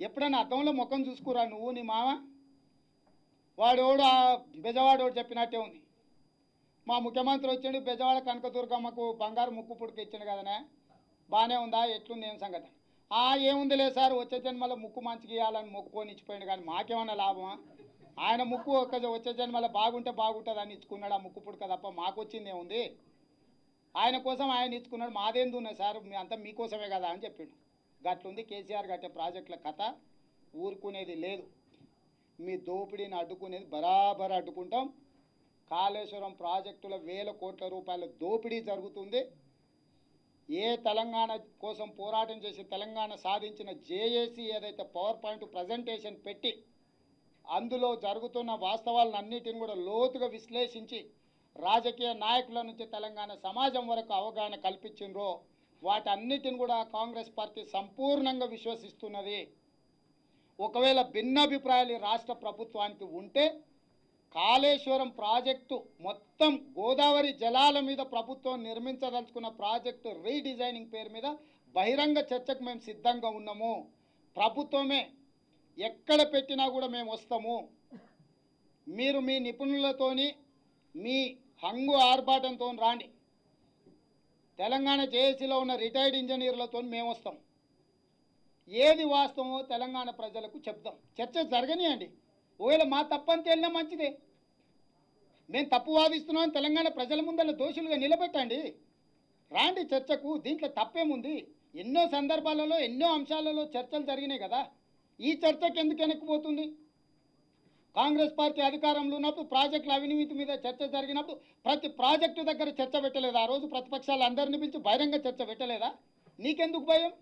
ఎప్పుడైనా అద్దంలో ముఖం చూసుకురా నువ్వు నీ మామ. వాడోడు ఆ బెజవాడోడు చెప్పినట్టే ఉంది. మా ముఖ్యమంత్రి వచ్చిండు బెజవాడ కనకదుర్గమ్మకు బంగారు ముక్కు పుట్టుకు ఇచ్చిండు కదనే, బాగానే ఉందా, ఎట్లుంది ఏం సంగతి? ఏముంది లేదు సార్, వచ్చే జన్మలో ముక్కు మంచిగా ఇవ్వాలని మొక్కుకొని ఇచ్చిపోయిండు, కానీ మాకేమన్నా లాభమా? ఆయన ముక్కు వచ్చే జన్మలో బాగుంటే బాగుంటుంది అని ఇచ్చుకున్నాడు ఆ ముక్కు పుట్టుక, తప్ప మాకు వచ్చింది ఏముంది? ఆయన కోసం ఆయన ఇచ్చుకున్నాడు, మాదేంది ఉన్నాయి సార్, అంతా మీకోసమే కదా అని చెప్పిండు. గట్లుంది కేసీఆర్ కట్టే ప్రాజెక్టుల కథ. ఊరుకునేది లేదు. మీ దోపిడీని అడ్డుకునేది బరాబర్ అడ్డుకుంటాం. కాళేశ్వరం ప్రాజెక్టుల 1,000 కోట్ల రూపాయల దోపిడీ జరుగుతుంది. ఏ తెలంగాణ కోసం పోరాటం చేసి తెలంగాణ సాధించిన జేఏసీ ఏదైతే పవర్ పాయింట్ ప్రజెంటేషన్ పెట్టి అందులో జరుగుతున్న వాస్తవాలన్నిటిని కూడా లోతుగా విశ్లేషించి రాజకీయ నాయకుల నుంచి తెలంగాణ సమాజం వరకు అవగాహన కల్పించిండ్రో వాటన్నిటిని కూడా కాంగ్రెస్ పార్టీ సంపూర్ణంగా విశ్వసిస్తున్నది. ఒకవేళ భిన్నాభిప్రాయాలు రాష్ట్ర ప్రభుత్వానికి ఉంటే కాళేశ్వరం ప్రాజెక్టు మొత్తం గోదావరి జలాల మీద ప్రభుత్వం నిర్మించదలుచుకున్న ప్రాజెక్టు రీడిజైనింగ్ పేరు మీద బహిరంగ చర్చకు మేము సిద్ధంగా ఉన్నాము. ప్రభుత్వమే ఎక్కడ పెట్టినా కూడా మేము వస్తాము. మీరు మీ నిపుణులతోని మీ హంగు ఆర్భాటంతో రాండి. తెలంగాణ జేఏసీలో ఉన్న రిటైర్డ్ ఇంజనీర్లతో మేము వస్తాం. ఏది వాస్తవమో తెలంగాణ ప్రజలకు చెప్తాం. చర్చ జరగనియండి. ఒకవేళ మా తప్పని తేలినా మంచిదే. మేము తప్పు వాదిస్తున్నాం తెలంగాణ ప్రజల ముందర దోషులుగా నిలబెట్టండి. రాండి చర్చకు. దీంట్లో తప్పేముంది? ఎన్నో సందర్భాలలో ఎన్నో అంశాలలో చర్చలు జరిగినాయి కదా. ఈ చర్చకు ఎందుకు వెనక్కిపోతుంది? కాంగ్రెస్ పార్టీ అధికారంలో ఉన్నప్పుడు ప్రాజెక్టుల అవినీతి మీద చర్చ జరిగినప్పుడు ప్రతి ప్రాజెక్టు దగ్గర చర్చ పెట్టలేదా? ఆ రోజు ప్రతిపక్షాలు అందరినీ పిలిచి బహిరంగ చర్చ పెట్టలేదా? నీకెందుకు భయం?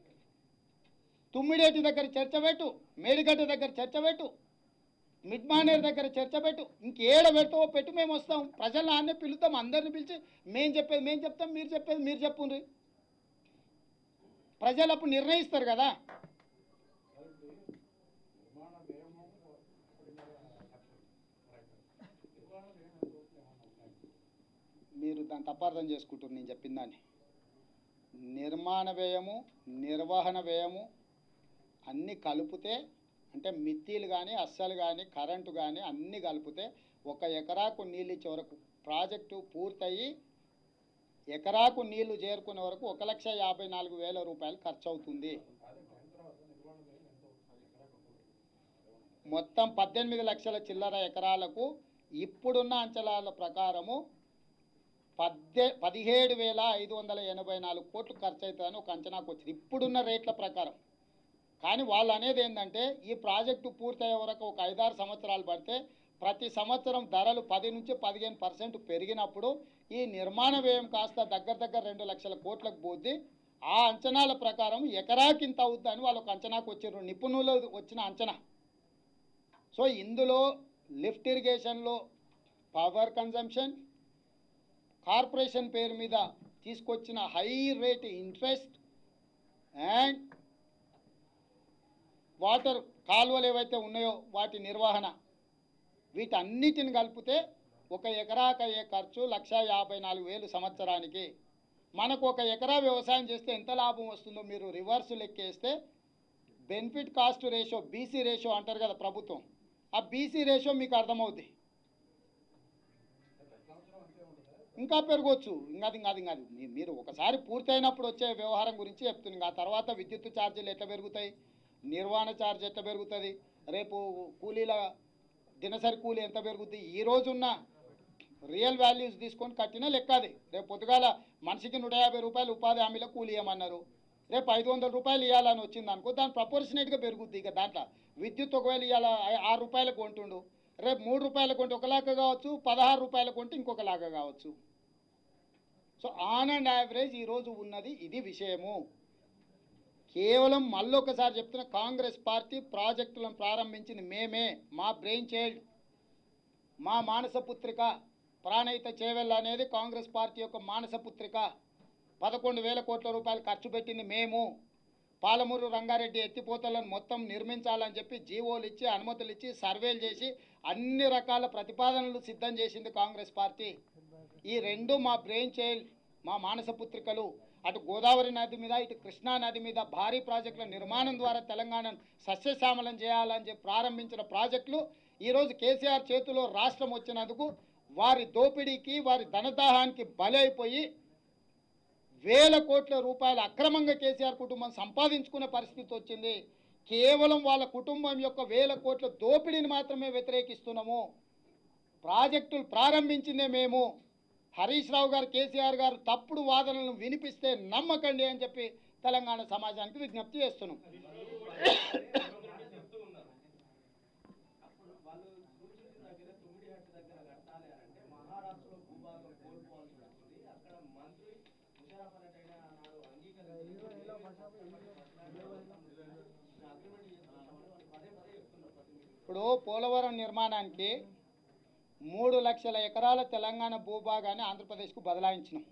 తుమ్మిడేటి దగ్గర చర్చ పెట్టు, మేడిగడ్డ దగ్గర చర్చ పెట్టు, మిడ్మానేర్ దగ్గర చర్చ పెట్టు, ఇంకేడ పెడతావో పెట్టు, మేము వస్తాం. ప్రజలను ఆన్నే పిలుస్తాం, అందరిని పిలిచి మేము చెప్పేది మేము చెప్తాం, మీరు చెప్పేది మీరు చెప్పుండ్రి. ప్రజలు అప్పుడు నిర్ణయిస్తారు కదా. మీరు దాన్ని తప్పార్థం చేసుకుంటారు నేను చెప్పిన దాన్ని. నిర్మాణ వ్యయము, నిర్వహణ వ్యయము అన్నీ కలిపితే, అంటే మిత్తిలు కానీ అస్సలు కానీ కరెంటు కానీ అన్నీ కలిపితే 1 ఎకరాకు నీళ్ళు ఇచ్చే వరకు ప్రాజెక్టు పూర్తయి ఎకరాకు నీళ్లు చేరుకునే వరకు 1,54,000 రూపాయలు ఖర్చు అవుతుంది. మొత్తం 18 లక్షల చిల్లర ఎకరాలకు ఇప్పుడున్న అంచనాల ప్రకారము 17,584 కోట్లు ఖర్చు అవుతుందని ఒక అంచనాకు వచ్చింది ఇప్పుడున్న రేట్ల ప్రకారం. కానీ వాళ్ళు అనేది ఏంటంటే ఈ ప్రాజెక్టు పూర్తయ్యే వరకు ఒక 5-6 సంవత్సరాలు పడితే ప్రతి సంవత్సరం ధరలు 10 నుంచి 15% పెరిగినప్పుడు ఈ నిర్మాణ వ్యయం కాస్త దగ్గర 2 లక్షల కోట్లకు పోద్ది. ఆ అంచనాల ప్రకారం ఎకరాకింత అవుద్దని వాళ్ళు ఒక అంచనాకు వచ్చారు, నిపుణులు వచ్చిన అంచనా. సో ఇందులో లిఫ్ట్ ఇరిగేషన్లో పవర్ కన్జంప్షన్, కార్పొరేషన్ పేరు మీద తీసుకొచ్చిన high rate interest and water కాలువలు ఏవైతే ఉన్నాయో వాటి నిర్వహణ, వీటన్నిటిని కలిపితే 1 ఎకరాకు అయ్యే ఖర్చు 1,54,000 సంవత్సరానికి. మనకు 1 ఎకరా వ్యవసాయం చేస్తే ఎంత లాభం వస్తుందో మీరు రివర్స్ లెక్కేస్తే benefit cost ratio, BC ratio అంటారు కదా ప్రభుత్వం, ఆ బీసీ రేషియో మీకు అర్థమవుద్ది. ఇంకా పెరగవచ్చు. ఇంకా మీరు ఒకసారి పూర్తయినప్పుడు వచ్చే వ్యవహారం గురించి చెప్తుంది. ఆ తర్వాత విద్యుత్ ఛార్జీలు ఎట్లా పెరుగుతాయి, నిర్వహణ ఛార్జ్ ఎట్లా పెరుగుతుంది, రేపు కూలీల దినసరి కూలీ ఎంత పెరుగుతుంది, ఈ రోజున్న రియల్ వాల్యూస్ తీసుకొని కట్టిన లెక్క అది. రేపు పొద్దుగాల మనిషికి 150 రూపాయలు ఉపాధి హామీలో కూలీ ఇవ్వమన్నారు, రేపు 500 రూపాయలు ఇవ్వాలని వచ్చింది అనుకో, దాని ప్రపోర్షనేట్గా పెరుగుద్ది. ఇక దాంట్లో విద్యుత్ ఒకవేళ ఇవాళ 6 రూపాయలకు కొంటుండు, రేపు 3 రూపాయలకు కొంటే ఒకలాగా కావచ్చు, 16 రూపాయలకు కొంటే ఇంకొకలాగా కావచ్చు. సో ఆన్ అండ్ యావరేజ్ ఈరోజు ఉన్నది ఇది విషయము. కేవలం మళ్ళొకసారి చెప్తున్న, కాంగ్రెస్ పార్టీ ప్రాజెక్టులను ప్రారంభించింది మేమే. మా బ్రెయిన్ చైల్డ్, మా మానసపుత్రిక ప్రాణహిత చేవెళ్ళ అనేది కాంగ్రెస్ పార్టీ యొక్క మానసపుత్రిక. 11,000 కోట్ల రూపాయలు ఖర్చు పెట్టింది మేము. పాలమూరు రంగారెడ్డి ఎత్తిపోతలను మొత్తం నిర్మించాలని చెప్పి జీవోలు ఇచ్చి, అనుమతులు ఇచ్చి, సర్వేలు చేసి అన్ని రకాల ప్రతిపాదనలు సిద్ధం చేసింది కాంగ్రెస్ పార్టీ. ఈ రెండు మా బ్రెయిన్ చైల్డ్, మా మానసపుత్రికలు. అటు గోదావరి నది మీద, ఇటు కృష్ణా నది మీద భారీ ప్రాజెక్టుల నిర్మాణం ద్వారా తెలంగాణను సస్యశ్యామలం చేయాలని చెప్పి ప్రారంభించిన ప్రాజెక్టులు ఈరోజు కేసీఆర్ చేతిలో రాష్ట్రం వచ్చినందుకు వారి దోపిడీకి, వారి ధనదాహానికి బలైపోయి 1,000 కోట్ల రూపాయలు అక్రమంగా కేసీఆర్ కుటుంబం సంపాదించుకునే పరిస్థితి వచ్చింది. కేవలం వాళ్ళ కుటుంబం యొక్క 1,000 కోట్ల దోపిడీని మాత్రమే వ్యతిరేకిస్తున్నాము. ప్రాజెక్టులు ప్రారంభించిందే మేము. హరీష్ రావు గారు, కేసీఆర్ గారు తప్పుడు వాదనలను వినిపిస్తే నమ్మకండి అని చెప్పి తెలంగాణ సమాజానికి విజ్ఞప్తి చేస్తున్నాం. ఇప్పుడు పోలవరం నిర్మాణానికి 3 లక్షల ఎకరాల తెలంగాణ భూభాగాన్ని ఆంధ్రప్రదేశ్కు బదలాయించినాం.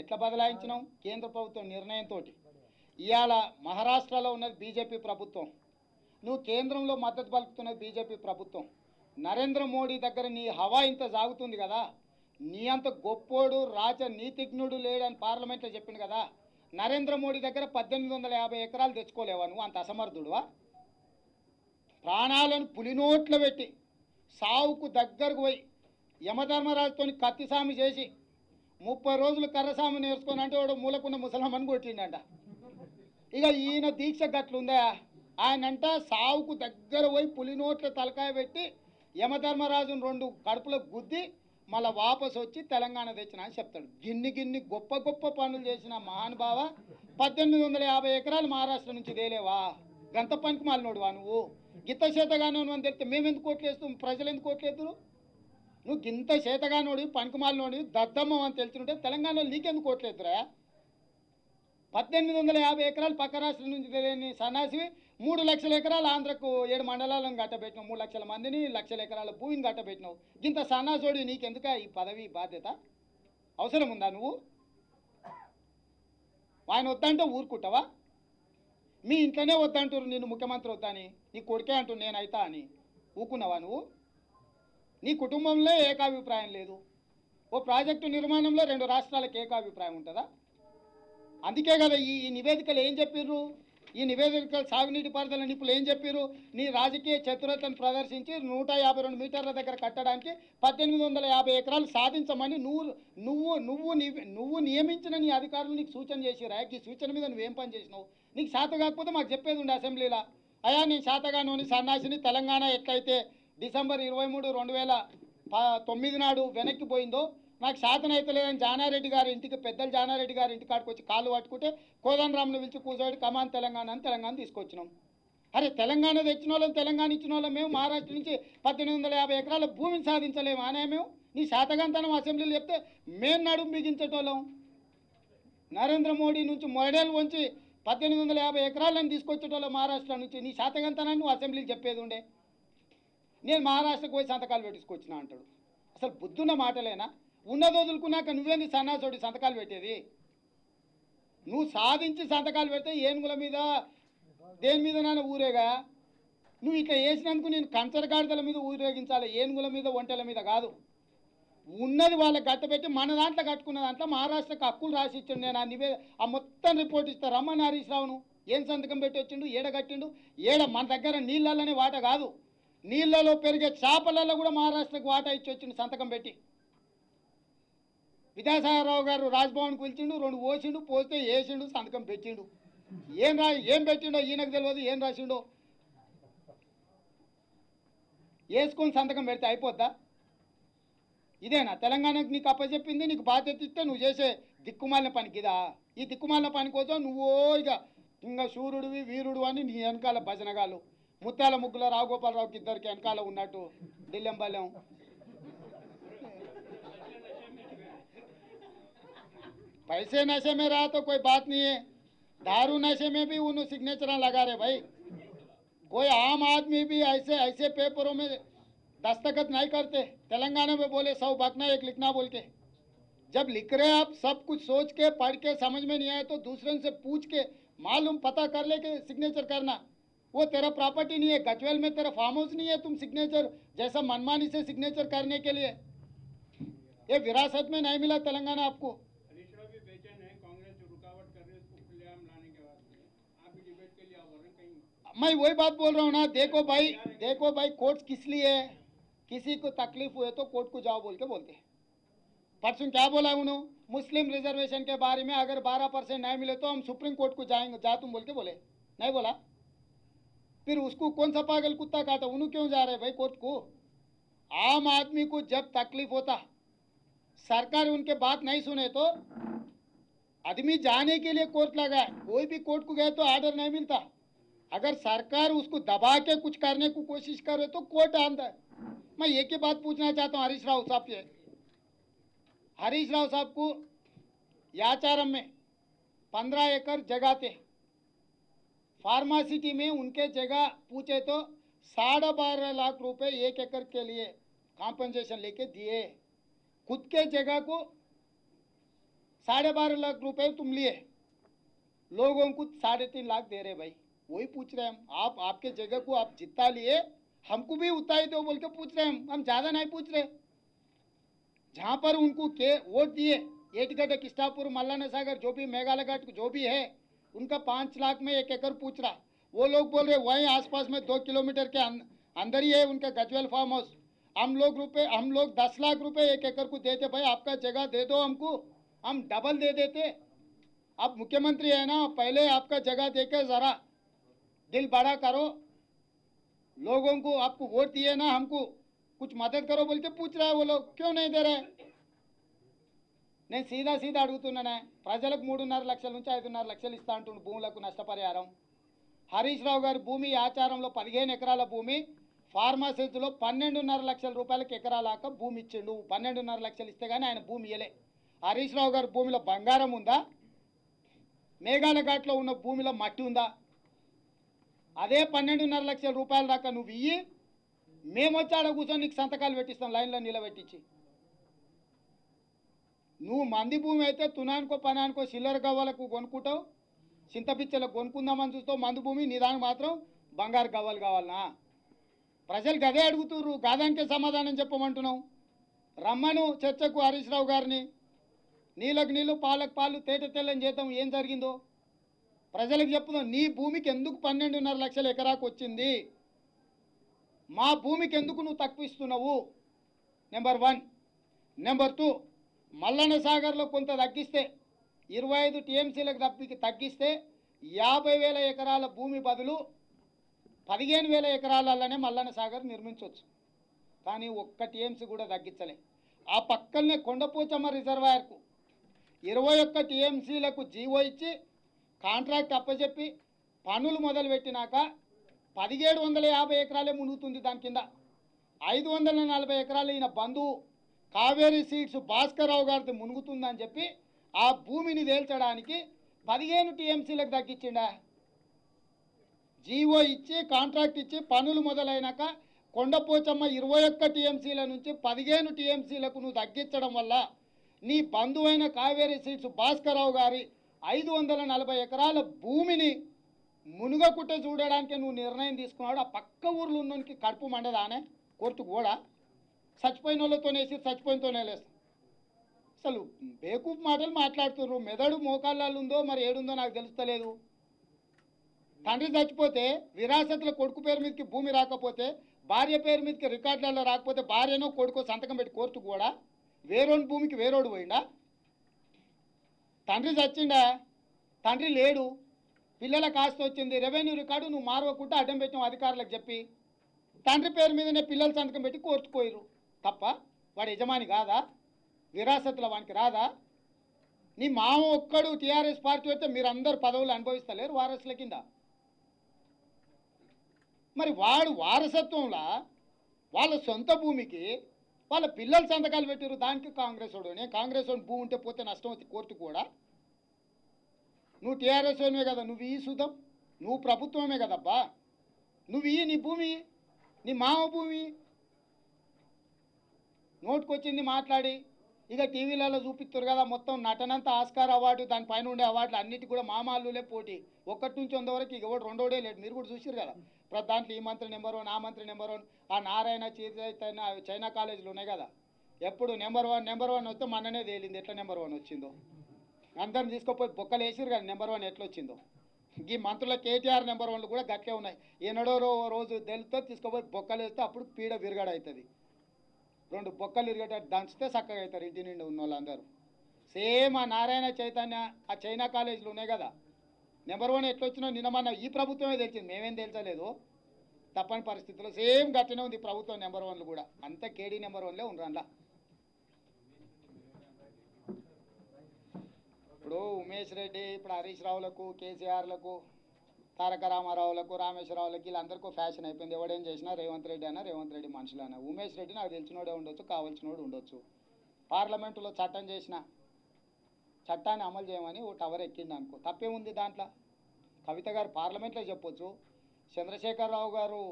ఎట్లా బదలాయించినాం? కేంద్ర ప్రభుత్వం నిర్ణయంతో. ఇవాళ మహారాష్ట్రలో ఉన్నది బీజేపీ ప్రభుత్వం, నువ్వు కేంద్రంలో మద్దతు పలుకుతున్నది బీజేపీ ప్రభుత్వం. నరేంద్ర మోడీ దగ్గర నీ హవా ఇంత సాగుతుంది కదా, నీ అంత గొప్పోడు రాజనీతిజ్ఞుడు లేడని పార్లమెంట్లో చెప్పింది కదా. నరేంద్ర మోడీ దగ్గర 1850 ఎకరాలు తెచ్చుకోలేవా? నువ్వు అంత అసమర్థుడువా? ప్రాణాలను పులినోట్లో పెట్టి సావుకు దగ్గరకు పోయి యమధర్మరాజుతో కత్తిసామి చేసి 30 రోజులు కర్రసామి నేర్చుకొని అంటే వాడు మూలకున్న ముసలమ్మని కొట్టిండంట. ఇక ఈయన దీక్ష గట్లుందా? ఆయనంట సావుకు దగ్గర పోయి పులినోట్ల తలకాయ పెట్టి యమధర్మరాజును 2 కడుపులకు గుద్ది మళ్ళీ వాపసు వచ్చి తెలంగాణ తెచ్చిన అని చెప్తాడు. గిన్ని గొప్ప గొప్ప పనులు చేసిన మహానుభావ 1850 ఎకరాలు మహారాష్ట్ర నుంచి తేలేవా? గంత పనికి మాలినోడువా నువ్వు? గిత్త చేతగానో అని తెలిస్తే మేమెందుకు కోట్లేస్తాం, ప్రజలు ఎందుకు కోట్లేదురు? నువ్వు గింత చేతగానోడి పనికి మాలినోడి దద్దమ్మ అని తెలిసినట్టే తెలంగాణలో నీకెందుకు కోట్లేదురా? 1850 ఎకరాలు పక్క రాష్ట్రం నుంచి తెలియని సన్నాసివి 3 లక్షల ఎకరాలు ఆంధ్రకు 7 మండలాలను గట్టబెట్టినావు. 3 లక్షల మందిని, లక్షల ఎకరాల భూమిని గట్టబెట్టినావు. గింత సన్నాసోడి నీకెందుక ఈ పదవి బాధ్యత? అవసరం ఉందా నువ్వు? ఆయన వద్దంటే ఊరుకుంటావా? మీ ఇంట్లోనే వద్దంటారు నిన్ను ముఖ్యమంత్రి వద్దని, నీ కొడుకే అంటారు నేనైతా అని. ఊకున్నావా నువ్వు? నీ కుటుంబంలో ఏకాభిప్రాయం లేదు. ఓ ప్రాజెక్టు నిర్మాణంలో 2 రాష్ట్రాలకు ఏకాభిప్రాయం ఉంటుందా? అందుకే కదా ఈ నివేదికలు ఏం చెప్పిర్రు? ఈ నివేదికలు సాగునీటి పారుదల నిపుణులు ఏం చెప్పారు? నీ రాజకీయ చతురతను ప్రదర్శించి 152 మీటర్ల దగ్గర కట్టడానికి 1850 ఎకరాలు సాధించమని నువ్వు నియమించిన నీ అధికారులు నీకు సూచన చేసిరా? ఈ సూచన మీద నువ్వేం పని చేసినావు? నీకు శాత కాకపోతే మాకు చెప్పేది ఉండే అసెంబ్లీలో. అయ్యా నేను శాతగానోని సన్నాసిని, తెలంగాణ ఎట్లయితే డిసెంబర్ 23, 2009 నాడు వెనక్కి పోయిందో నాకు శాతం అయితే లేదని జానారెడ్డి గారి ఇంటికి, పెద్దలు జానారెడ్డి గారి ఇంటి కాడికి వచ్చి కాళ్ళు పట్టుకుంటే కోదండరామ్ను పిలిచి కూర్చోబెట్టి కమాన్ తెలంగాణ అని తెలంగాణ తీసుకొచ్చినాం. అరే తెలంగాణ తెచ్చిన వాళ్ళం, తెలంగాణ ఇచ్చిన వాళ్ళం మేము మహారాష్ట్ర నుంచి 1850 ఎకరాల భూమిని సాధించలేము అనే మేము. నీ శాతగాంతనం అసెంబ్లీలో చెప్తే మేము నడుము బిగించేటోళ్ళం. నరేంద్ర మోడీ నుంచి మొడేలు వంచి 1850 ఎకరాలను తీసుకొచ్చేటోళ్ళం మహారాష్ట్ర నుంచి. నీ శాతగాంతనాన్ని నువ్వు అసెంబ్లీకి చెప్పేది ఉండే. నేను మహారాష్ట్రకు పోయి సంతకాలు పెట్టించుకొచ్చినా అంటాడు. అసలు బుద్ధున్న మాటలేనా? ఉన్నది వదులుకున్నాక నువ్వేంది సన్నాసోడి సంతకాలు పెట్టేది? నువ్వు సాధించి సంతకాలు పెడితే ఏనుగుల మీద దేని మీద నాన్న ఊరేగా? నువ్వు ఇట్లా వేసినందుకు నేను కంచరగాడిదల మీద ఊరేగించాలి, ఏనుగుల మీద ఒంటెల మీద కాదు. ఉన్నది వాళ్ళకి కట్టబెట్టి మన దాంట్లో కట్టుకున్న దాంట్లో మహారాష్ట్రకు హక్కులు రాసి ఇచ్చాడు. నేను ఆ మొత్తం రిపోర్ట్ ఇస్తా. రమ్మని హరీష్ రావును ఏం సంతకం పెట్టి వచ్చిండు, ఏడ కట్టిండు? మన దగ్గర నీళ్ళలోనే వాట కాదు, నీళ్ళలో పెరిగే చేపలలో కూడా మహారాష్ట్రకు వాటా ఇచ్చి వచ్చిండు సంతకం పెట్టి. విద్యాసాగరరావు గారు రాజ్భవన్కి పిలిచిండు, 2 పోసిండు, పోస్తే వేసిండు, సంతకం పెట్టిండు. ఏం పెట్టిండో ఈయనకు తెలియదు, ఏం రాసిండో. వేసుకొని సంతకం పెడితే అయిపోద్దా? ఇదేనా తెలంగాణకు నీకు అప్పచెప్పింది? నీకు బాధ్యత ఇస్తే నువ్వు చేసే దిక్కుమాలిన పనికి ఇదా? ఈ దిక్కుమాలిన పని కోసం నువ్వో ఇంకా శూరుడివి వీరుడు అని నీ వెనకాల భజనగాళ్ళు, ముత్యాల ముగ్గుల రావుగోపాలరావుకి ఇద్దరికి వెనకాల ఉన్నట్టు ఢిల్లెంబల్యం. पैसे नशे में रहा तो कोई बात नहीं है, दारू नशे में भी उन्होंने सिग्नेचर लगा रहे भाई। कोई आम आदमी भी ऐसे पेपरों में दस्तखत नहीं करते। तेलंगाना में बोले 100 बकना 1 लिखना बोल के। जब लिख रहे आप सब कुछ सोच के पढ़ के समझ में नहीं आए तो दूसरे से पूछ के मालूम पता कर ले के सिग्नेचर करना। वो तेरा प्रॉपर्टी नहीं है, गजवेल में तेरा फार्म हाउस नहीं है, तुम सिग्नेचर जैसा मनमानी से सिग्नेचर करने के लिए। ये विरासत में नहीं मिला तेलंगाना आपको। मैं वही बात बोल रहा हूँ ना। देखो भाई कोर्ट किस लिए है? किसी को तकलीफ हुए तो कोर्ट को जाओ बोल के बोलते हैं। परसों क्या बोला है उन्होंने? मुस्लिम रिजर्वेशन के बारे में अगर 12% नहीं मिले तो हम सुप्रीम कोर्ट को जाएंगे, जा तुम बोल के बोले, नहीं बोला? फिर उसको कौन सा पागल कुत्ता काटा? उन्होंने क्यों जा रहे भाई कोर्ट को? आम आदमी को जब तकलीफ होता, सरकार उनके बात नहीं सुने तो आदमी जाने के लिए कोर्ट लगा है। कोई भी कोर्ट को गए तो ऑर्डर नहीं मिलता। अगर सरकार उसको दबा के कुछ करने को कोशिश करे तो कोर्ट आंदा है। मैं एक ही बात पूछना चाहता हूँ हरीश राव साहब से। हरीश राव साहब को याचारम में 15 एकड़ जगह थे। फार्मासिटी में उनके जगह पूछे तो 12.5 लाख रुपए 1 एकड़ के लिए कॉम्पनसेशन लेके दिए। खुद के जगह को 12.5 लाख रुपए तुम लिए, लोगों को 3.5 लाख दे रहे भाई। वही पूछ रहे हम, आप आपके जगह को आप जितना लिए हमको भी उतना ही दो बोल के पूछ रहे हैं हम ज़्यादा नहीं पूछ रहे। जहाँ पर उनको के वोट दिए एटगढ़ किस्टापुर मल्लाना सागर जो भी मेघालय घाट जो भी है उनका 5 लाख में 1 एकड़ पूछ रहा। वो लोग बोल रहे वहीं आसपास में 2 किलोमीटर के अंदर ही है उनका गजवेल फार्म हाउस। हम लोग 10 लाख रुपए 1 एकड़ को देते भाई, आपका जगह दे दो हमको, हम डबल दे देते। आप मुख्यमंत्री है ना, पहले आपका जगह देकर ज़रा दिल बड़ा करो, लोगों को आपको वोट दिए ना, हमको कुछ मदद करो बोल के पूछ रहा है। वो लोग क्यों नहीं दे रहे? నేను సీదా అడుగుతున్నానే, ప్రజలకు 3.5 లక్షల నుంచి 5.5 లక్షలు ఇస్తా అంటుండు భూములకు నష్టపరిహారం. హరీష్ రావు గారి భూమి ఆచారంలో 15 ఎకరాల భూమి, ఫార్మాసిటీలో 12.5 లక్షల రూపాయలకి ఎకరాలాక భూమి ఇచ్చిండు. 12.5 లక్షలు ఇస్తే కానీ ఆయన భూమి ఇయ్యలే. హరీష్ రావు గారి భూమిలో బంగారం ఉందా? మేఘాలయ ఘాట్లో ఉన్న భూమిలో మట్టి ఉందా? అదే 12.5 లక్షల రూపాయల దాకా నువ్వు ఇయ్యి, మేము వచ్చి ఆడ కూర్చొని నీకు సంతకాలు పెట్టిస్తాం లైన్లో నిలబెట్టించి. నువ్వు మంది భూమి అయితే తునానికో పనానికో చిల్లర గవ్వలకు కొనుక్కుంటావు, చింతపిచ్చలకు కొనుక్కుందామని చూస్తావు. మంది భూమి నీ దానికి మాత్రం బంగారు గవ్వలు కావాలనా? ప్రజలు గదే అడుగుతుర్రు, కాదానికే సమాధానం చెప్పమంటున్నావు. రమ్మను చర్చకు హరీష్ రావు గారిని, నీళ్ళకు నీళ్ళు పాలకు పాలు తేట తెల్లని చేద్దాం. ఏం జరిగిందో ప్రజలకు చెప్పుదాం. నీ భూమికి ఎందుకు 12.5 లక్షల ఎకరాకు వచ్చింది? మా భూమికి ఎందుకు నువ్వు తక్కువ ఇస్తున్నావు? నెంబర్ 1. నెంబర్ 2, మల్లన్న సాగర్లో కొంత తగ్గిస్తే 25 టీఎంసీలకు తగ్గిస్తే 50,000 ఎకరాల భూమి బదులు 15,000 ఎకరాలలోనే మల్లన్న సాగర్ నిర్మించవచ్చు. కానీ ఒక్క టీఎంసీ కూడా తగ్గించలే. ఆ పక్కనే కొండపోచమ్మ రిజర్వాయర్కు 21 టీఎంసీలకు జీవో ఇచ్చి కాంట్రాక్ట్ అప్పచెప్పి పనులు మొదలుపెట్టినాక 1750 ఎకరాలే మునుగుతుంది. దాని కింద 540 ఎకరాలు ఈయన బంధువు కావేరీ సీడ్స్ భాస్కర్ రావు గారిది మునుగుతుందని చెప్పి ఆ భూమిని తేల్చడానికి 15 టీఎంసీలకు తగ్గించిండా. జీవో ఇచ్చి కాంట్రాక్ట్ ఇచ్చి పనులు మొదలైనాక కొండపోచమ్మ 21 టీఎంసీల నుంచి 15 టీఎంసీలకు నువ్వు తగ్గించడం వల్ల నీ బంధువైన కావేరీ సీడ్స్ భాస్కర్ రావు గారి 540 ఎకరాల భూమిని మునుగకుట్ట చూడడానికి నువ్వు నిర్ణయం తీసుకున్నాడు. ఆ పక్క ఊర్లో ఉన్నోనికి కడుపు మండదానే? కోర్టుకు కూడా చచ్చిపోయిన వాళ్ళతోనే వేసి చచ్చిపోయినతోనే లేస్తాం. అసలు బేకూఫ్ మాటలు మాట్లాడుతున్నారు. మెదడు మోకాళ్ళలో ఉందో మరి ఏడుందో నాకు తెలుస్తలేదు. తండ్రి చచ్చిపోతే విరాసత్లో కొడుకు పేరు మీదకి భూమి రాకపోతే, భార్య పేరు మీదకి రికార్డులలో రాకపోతే భార్యనో కొడుకో సంతకం పెట్టి కోర్టుకు కూడా వేరోని భూమికి వేరోడు పోయిండా? తండ్రి చచ్చిండా? తండ్రి లేడు, పిల్లలకు ఆస్తి వచ్చింది, రెవెన్యూ రికార్డు నువ్వు మారవకుండా అడ్డం పెట్టావు అధికారులకు చెప్పి. తండ్రి పేరు మీదనే పిల్లలు సంతకం పెట్టి కోర్టుకు పోయిరు. తప్ప వాడు యజమాని కాదా? విరాసత్తుల వానికి రాదా? నీ మామ ఒక్కడు టీఆర్ఎస్ పార్టీ వస్తే మీరందరూ పదవులు అనుభవిస్తలేరు వారసుల కింద. మరి వాడు వారసత్వంలో వాళ్ళ సొంత భూమికి వాళ్ళ పిల్లలు సంతకాలు పెట్టారు. దానికి కాంగ్రెస్ వాడు, కాంగ్రెస్ వాడు భూమి ఉంటే పోతే నష్టం అవుతుంది కోర్టుకు కూడా. నువ్వు టీఆర్ఎస్ వాడివే కదా, నువ్వు ఈ సుధం, నువ్వు ప్రభుత్వమే కదబ్బా, నువ్వు నీ భూమి, నీ మామ భూమి. నోటుకొచ్చింది మాట్లాడి ఇక టీవీలలో చూపిస్తారు కదా మొత్తం నటనంతా ఆస్కార్ అవార్డు, దానిపైన ఉండే అవార్డులు అన్నిటి కూడా మామాళ్ళులే పోటీ. 1 నుంచి 100 వరకు ఇక ఎవడు రెండోడే లేడు. మీరు కూడా చూసారు కదా ప్రతి దాంట్లో ఈ మంత్రి నెంబర్ 1, ఆ మంత్రి నెంబర్ 1. ఆ నారాయణ చైనా కాలేజీలు ఉన్నాయి కదా, ఎప్పుడు నెంబర్ 1 వస్తే మననే తేలింది ఎట్లా నెంబర్ 1 వచ్చిందో. అందరిని తీసుకుపోయి బొక్కలు వేసిరు కదా నెంబర్ 1 ఎట్లా వచ్చిందో. ఈ మంత్రుల కేటీఆర్ నెంబర్ 1లు కూడా గట్లే ఉన్నాయి. ఏనాడో రోజు తెలుతో తీసుకుపోయి బొక్కలు వేస్తే అప్పుడు పీడ విరగడ అవుతుంది. 2 బొక్కలు ఇరిగేటట్టు దంచితే చక్కగా అవుతారు ఇంటి నిండి ఉన్న వాళ్ళందరూ. సేమ్ ఆ నారాయణ చైతన్య ఆ చైనా కాలేజీలు ఉన్నాయి కదా, నెంబర్ 1 ఎట్లా వచ్చినా నిన్న మన ఈ ప్రభుత్వమే తెలిసింది, మేమేం తెలుసలేదు. తప్పని పరిస్థితుల్లో సేమ్ గట్టినే ఉంది ప్రభుత్వం నెంబర్ 1లు కూడా. అంతా కేడీ నెంబర్ 1లే ఉండరు అందులో. ఇప్పుడు ఉమేష్ రెడ్డి, ఇప్పుడు హరీష్ రావులకు, కేసీఆర్లకు, తారక రామారావులకు, రామేశ్వరరావులకి వీళ్ళందరికీ ఫ్యాషన్ అయిపోయింది. ఎవడేం చేసినా రేవంత్ రెడ్డి అయినా రేవంత్ రెడ్డి మనుషులైనా. ఉమేష్ రెడ్డి నాకు తెలిసినోడే ఉండొచ్చు, కావాల్సినోడు ఉండొచ్చు. పార్లమెంటులో చట్టం చేసిన చట్టాన్ని అమలు చేయమని ఓ టవర్ ఎక్కిండు అనుకో, తప్పేముంది దాంట్లో? కవిత గారు పార్లమెంట్లో చెప్పొచ్చు. చంద్రశేఖరరావు గారు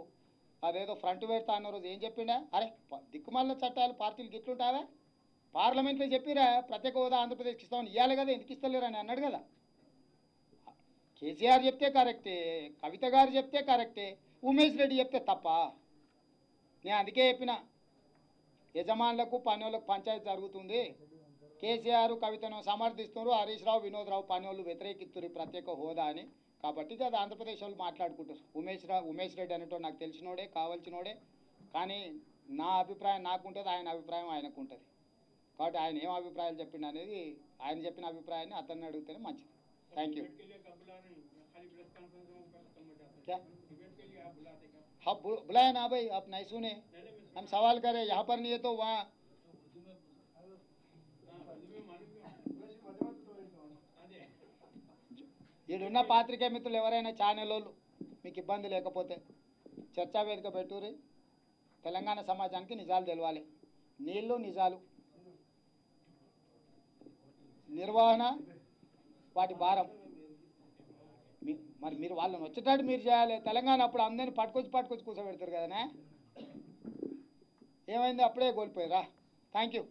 అదేదో ఫ్రంట్ పెడతా అన్న రోజు ఏం చెప్పిండా? అరే దిక్కుమాల చట్టాలు పార్టీలు గిట్లుంటావా? పార్లమెంట్లో చెప్పిరా ప్రత్యేక హోదా ఆంధ్రప్రదేశ్కి ఇస్తామని, ఇవ్వాలి కదా, ఎందుకు ఇస్తలేరు అని అన్నాడు కదా. కేసీఆర్ చెప్తే కరెక్టే, కవిత గారు చెప్తే కరెక్టే, ఉమేష్ రెడ్డి చెప్తే తప్ప? నేను అందుకే చెప్పిన, యజమానులకు పనులకు పంచాయతీ జరుగుతుంది. కేసీఆర్ కవితను సమర్థిస్తున్నారు, హరీష్ రావు వినోద్ రావు పనులు వ్యతిరేకిస్తున్నారు ప్రత్యేక హోదా అని. కాబట్టి అది ఆంధ్రప్రదేశ్ వాళ్ళు మాట్లాడుకుంటారు. ఉమేష్ రెడ్డి అనేటో నాకు తెలిసినోడే, కావాల్సినోడే. కానీ నా అభిప్రాయం నాకుంటుంది, ఆయన అభిప్రాయం ఆయనకు ఉంటుంది. కాబట్టి ఆయన ఏం అభిప్రాయాలు చెప్పిండు అనేది, ఆయన చెప్పిన అభిప్రాయాన్ని అతన్ని అడిగితేనే మంచిది. Thank you. क्या? हाँ बुलाया ना भाई, आप नहीं सुने, हम सवाल करें, यहाँ पर नहीं है तो वहाँ. ఈడున్న పాత్రికేయ మిత్రులు ఎవరైనా ఛానల్ వాళ్ళు మీకు ఇబ్బంది లేకపోతే చర్చా వేదిక పెట్టుర్రి. తెలంగాణ సమాజానికి నిజాలు తెలవాలి. నీళ్లు నిజాలు, నిర్వహణ, వాటి భారం. మరి మీరు వాళ్ళని వచ్చేటట్టు మీరు చేయాలి. తెలంగాణ అప్పుడు అందరినీ పట్టుకొచ్చి కూర్చోబెడతారు కదనే. ఏమైంది? అప్పుడే కోల్పోయారా? Thank you.